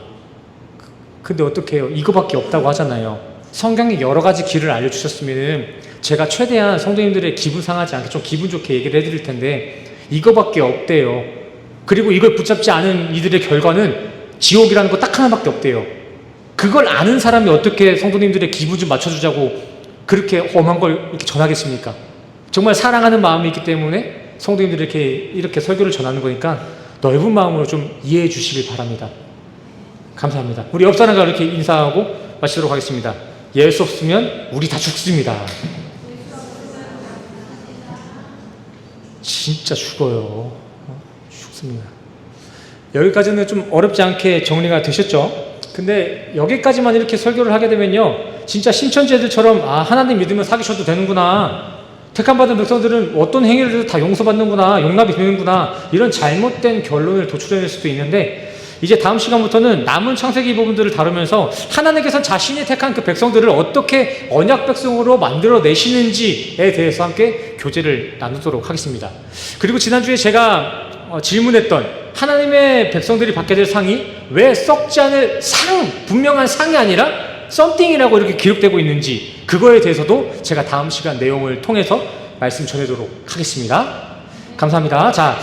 근데 어떻게 해요? 이거밖에 없다고 하잖아요. 성경에 여러 가지 길을 알려주셨으면 제가 최대한 성도님들의 기분 상하지 않게 좀 기분 좋게 얘기를 해드릴 텐데 이거밖에 없대요. 그리고 이걸 붙잡지 않은 이들의 결과는 지옥이라는 거 딱 하나밖에 없대요. 그걸 아는 사람이 어떻게 성도님들의 기분 좀 맞춰주자고 그렇게 험한 걸 이렇게 전하겠습니까? 정말 사랑하는 마음이 있기 때문에 성도님들이 이렇게 설교를 전하는 거니까 넓은 마음으로 좀 이해해 주시길 바랍니다. 감사합니다. 우리 옆 사람과 이렇게 인사하고 마치도록 하겠습니다. 예수 없으면 우리 다 죽습니다. 진짜 죽어요. 죽습니다. 여기까지는 좀 어렵지 않게 정리가 되셨죠? 근데 여기까지만 이렇게 설교를 하게 되면요, 진짜 신천지들처럼 하나님 믿으면 사귀셔도 되는구나, 택함받은 백성들은 어떤 행위를 해도 다 용서받는구나, 용납이 되는구나, 이런 잘못된 결론을 도출해낼 수도 있는데, 이제 다음 시간부터는 남은 창세기 부분들을 다루면서 하나님께서 자신이 택한 그 백성들을 어떻게 언약 백성으로 만들어내시는지에 대해서 함께 교제를 나누도록 하겠습니다. 그리고 지난주에 제가 질문했던 하나님의 백성들이 받게 될 상이 왜 썩지 않을 분명한 상이 아니라 썸띵이라고 이렇게 기록되고 있는지, 그거에 대해서도 제가 다음 시간 내용을 통해서 말씀 전해도록 하겠습니다. 감사합니다. 자,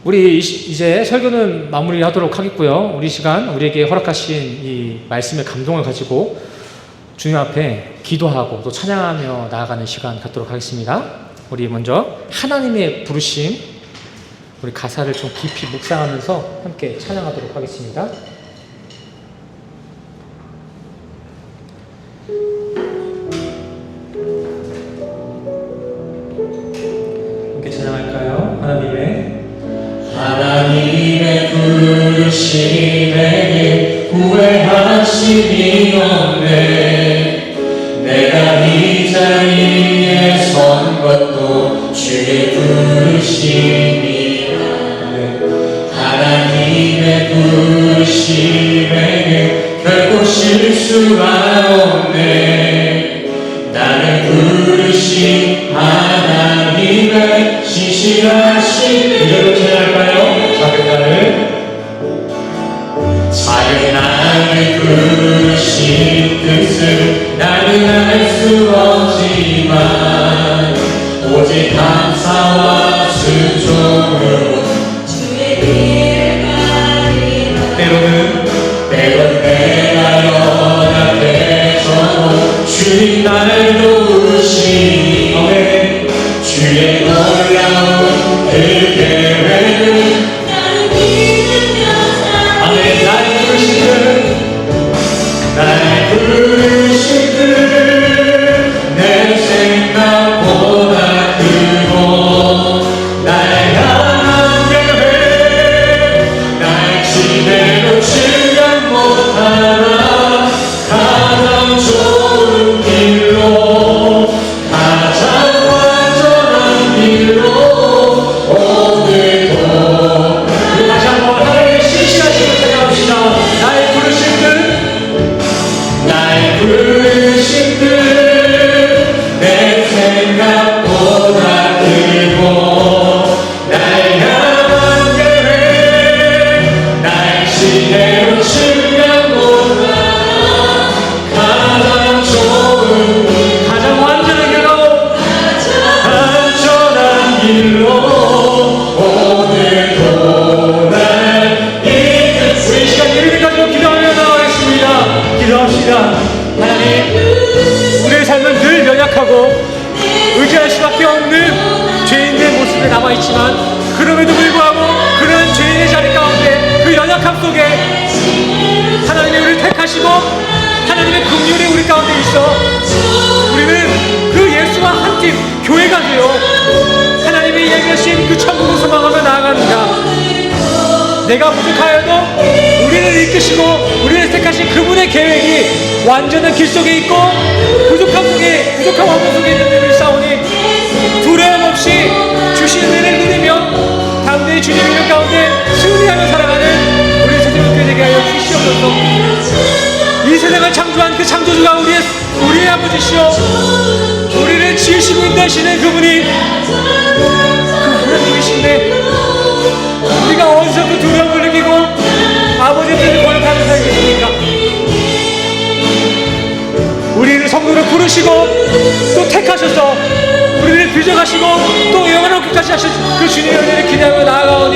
우리 이제 설교는 마무리하도록 하겠고요. 우리 시간 우리에게 허락하신 이 말씀의 감동을 가지고 주님 앞에 기도하고 또 찬양하며 나아가는 시간 갖도록 하겠습니다. 우리 먼저 하나님의 부르심, 우리 가사를 좀 깊이 묵상하면서 함께 찬양하도록 하겠습니다. 함께 찬양할까요? 하나님의 부르심에는 후회하심이 없네. 내가 이 자리에 선 것도 주의 부르심이라. 하나님의 부르심에는 결코 실수가 없네. 나를 부르신 하나님의 신실하신 이대로 찬양할까요? 작은 나를 부르신 뜻을 나는 알 수 없지만 오직 감사와 순종으로 주의 길을 가리라. 때론 내가 연약해져도 주님 나를 도우시니 주의 놀라운 그 계획을 나를 믿으며 살아. 아멘. 나를 부르신 그 내 생각보다 크고 날 향한 계획 날 지대로 출연 못하나 가장 좋은 길로 가장 완전한 길로 오늘도 다시 한번 하나님의 신실하심을 생각합시다. 나의 부르신 뜻 내 생각보다 크고 날 향한 계획 날 시대로 측량 못하나 가장 좋은 가장 완전한 길로 오늘도 날 이끌. 우리 시간 이르기 가지고 기도하며 나가겠습니다. 기도합시다. 하나님, 우리의 삶은 늘 연약하고 의지 피할 수밖에 없는 죄인의 모습에 남아있지만 그럼에도 불구하고 그런 죄인의 자리 가운데 그 연약함 속에 하나님이 우리를 택하시고 하나님의 긍휼이 우리 가운데 있어 우리는 그 예수와 한 팀 교회가 되어 하나님이 얘기하신 그 천국을 소망하며 나아갑니다. 내가 부족하여도 우리를 이끄시고 우리를 택하신 그분의 계획이 완전한 길 속에 있고 부족한 왕국 속에 있는 일을 싸우니 두려움 없이 주신 은혜를 누리며 당대의 주님의 이름 가운데 승리하며 살아가는 우리 세상을 되게 하여 주시옵소서. 이 세상을 창조한 그 창조주가 우리의 아버지시오 우리를 지으시고 인도하시는 그분이 그 하나님이신데 우리가 어디서 그 두려움을 느끼고 아버지의 뜻을 거역하며 살겠습니까? 우리를 성도로 부르시고 또 택하셔서 우리를 빚어가시고 또 영원하게까지 하실 그 주님의 은혜를 기대하며 나아가오니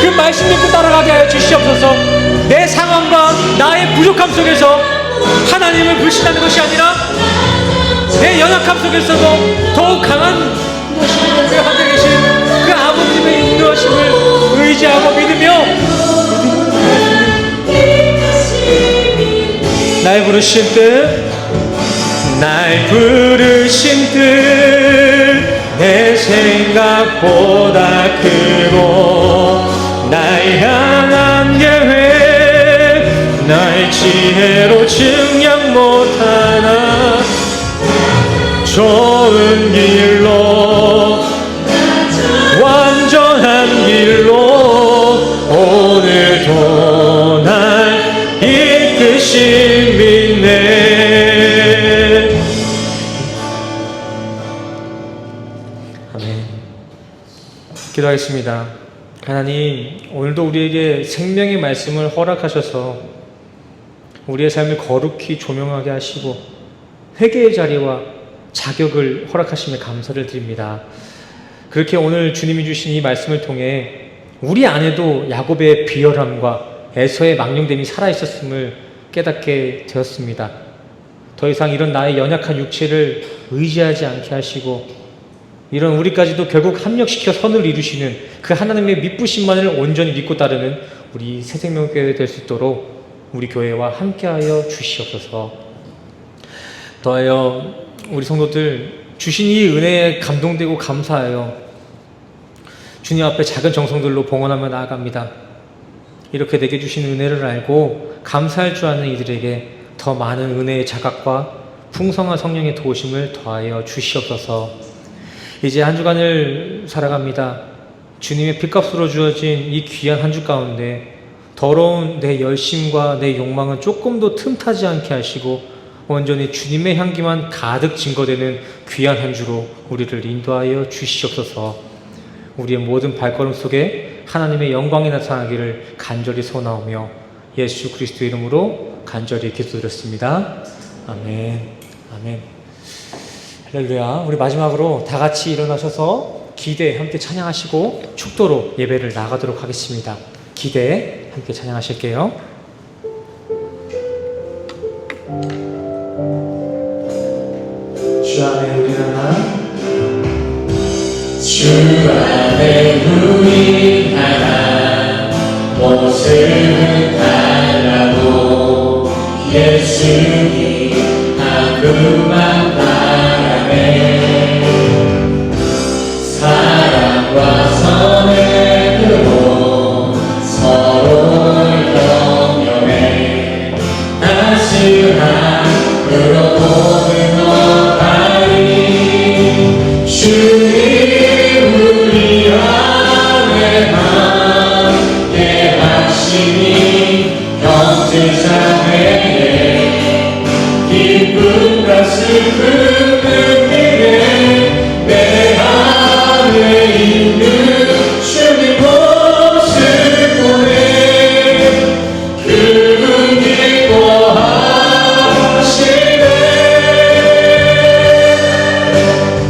그 말씀 듣고 따라가게 하여 주시옵소서. 내 상황과 나의 부족함 속에서 하나님을 불신하는 것이 아니라 내 연약함 속에서도 더욱 강한 우리 함께 계신 그 아버님의 인도하심을 의지하고 믿으며 날 부르신 뜻 내 생각보다 크고 날 향한 계획 나의 지혜로 증량 못하나 좋은 길로 완전한 길로 오늘도 날 이끄신 믿네. 아멘. 기도하겠습니다. 하나님, 오늘도 우리에게 생명의 말씀을 허락하셔서 우리의 삶을 거룩히 조명하게 하시고 회개의 자리와 자격을 허락하심에 감사를 드립니다. 그렇게 오늘 주님이 주신 이 말씀을 통해 우리 안에도 야곱의 비열함과 에서의 망령됨이 살아있었음을 깨닫게 되었습니다. 더 이상 이런 나의 연약한 육체를 의지하지 않게 하시고 이런 우리까지도 결국 합력시켜 선을 이루시는 그 하나님의 믿부심만을 온전히 믿고 따르는 우리 새생명교회 될 수 있도록 우리 교회와 함께하여 주시옵소서. 더하여 우리 성도들 주신 이 은혜에 감동되고 감사하여 주님 앞에 작은 정성들로 봉헌하며 나아갑니다. 이렇게 내게 주신 은혜를 알고 감사할 줄 아는 이들에게 더 많은 은혜의 자각과 풍성한 성령의 도우심을 더하여 주시옵소서. 이제 한 주간을 살아갑니다. 주님의 핏값으로 주어진 이 귀한 한 주 가운데 더러운 내 열심과 내 욕망은 조금도 틈타지 않게 하시고 온전히 주님의 향기만 가득 증거되는 귀한 한 주로 우리를 인도하여 주시옵소서. 우리의 모든 발걸음 속에 하나님의 영광이 나타나기를 간절히 소원하오며 예수 그리스도 이름으로 간절히 기도드렸습니다. 아멘. 아멘. 할렐루야. 우리 마지막으로 다 같이 일어나셔서 기대 함께 찬양하시고 축도로 예배를 나가도록 하겠습니다. 기대 함께 찬양하실게요. 주 안에 우리 하나 주 안에 우리 하나 모습은 달라도 예수님 한 그만 바라네. 사랑과 선행으로 서로를 격려해 따스함으로 모든 것하리. 주님 우리 안에 함께 하시니 경제사회에 기쁨과 슬픔을 느끼네. 내 안에 있는 주님 모습 보내 그분 기뻐하시네.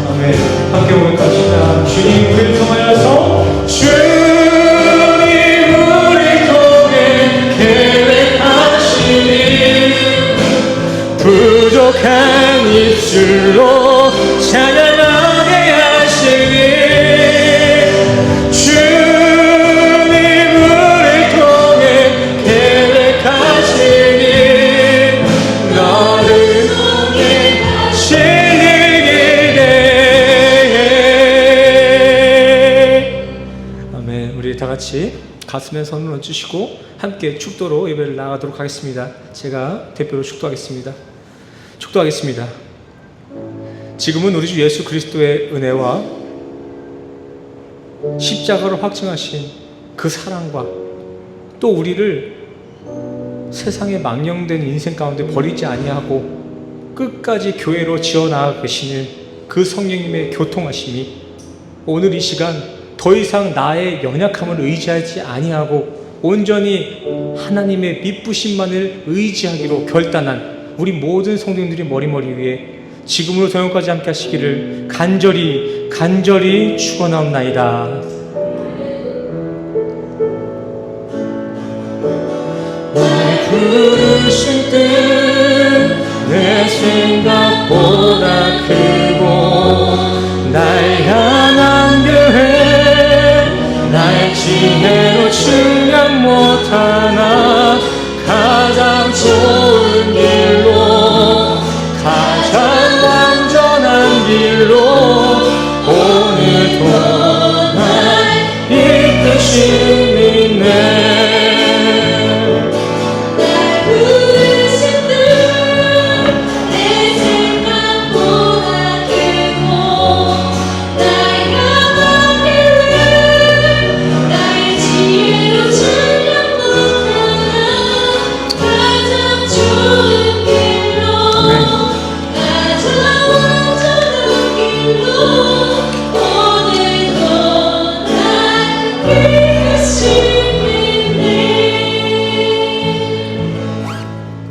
아멘. 함께 고백합시다. 주님 우리를 통하여서 주님 우리 통해 계획하시니 부족한 입술로 찬양하 가슴에 손을 얹으시고 함께 축도로 예배를 나가도록 하겠습니다. 제가 대표로 축도하겠습니다. 축도하겠습니다. 지금은 우리 주 예수 그리스도의 은혜와 십자가로 확증하신 그 사랑과 또 우리를 세상의 망령된 인생 가운데 버리지 아니하고 끝까지 교회로 지어나가 계시는 그 성령님의 교통하심이 오늘 이 시간 더 이상 나의 연약함을 의지하지 아니하고 온전히 하나님의 미쁘심만을 의지하기로 결단한 우리 모든 성도님들이 머리머리 위에 지금으로 영원까지 함께 하시기를 간절히 축원하옵나이다. 부르신 뜻 내 생각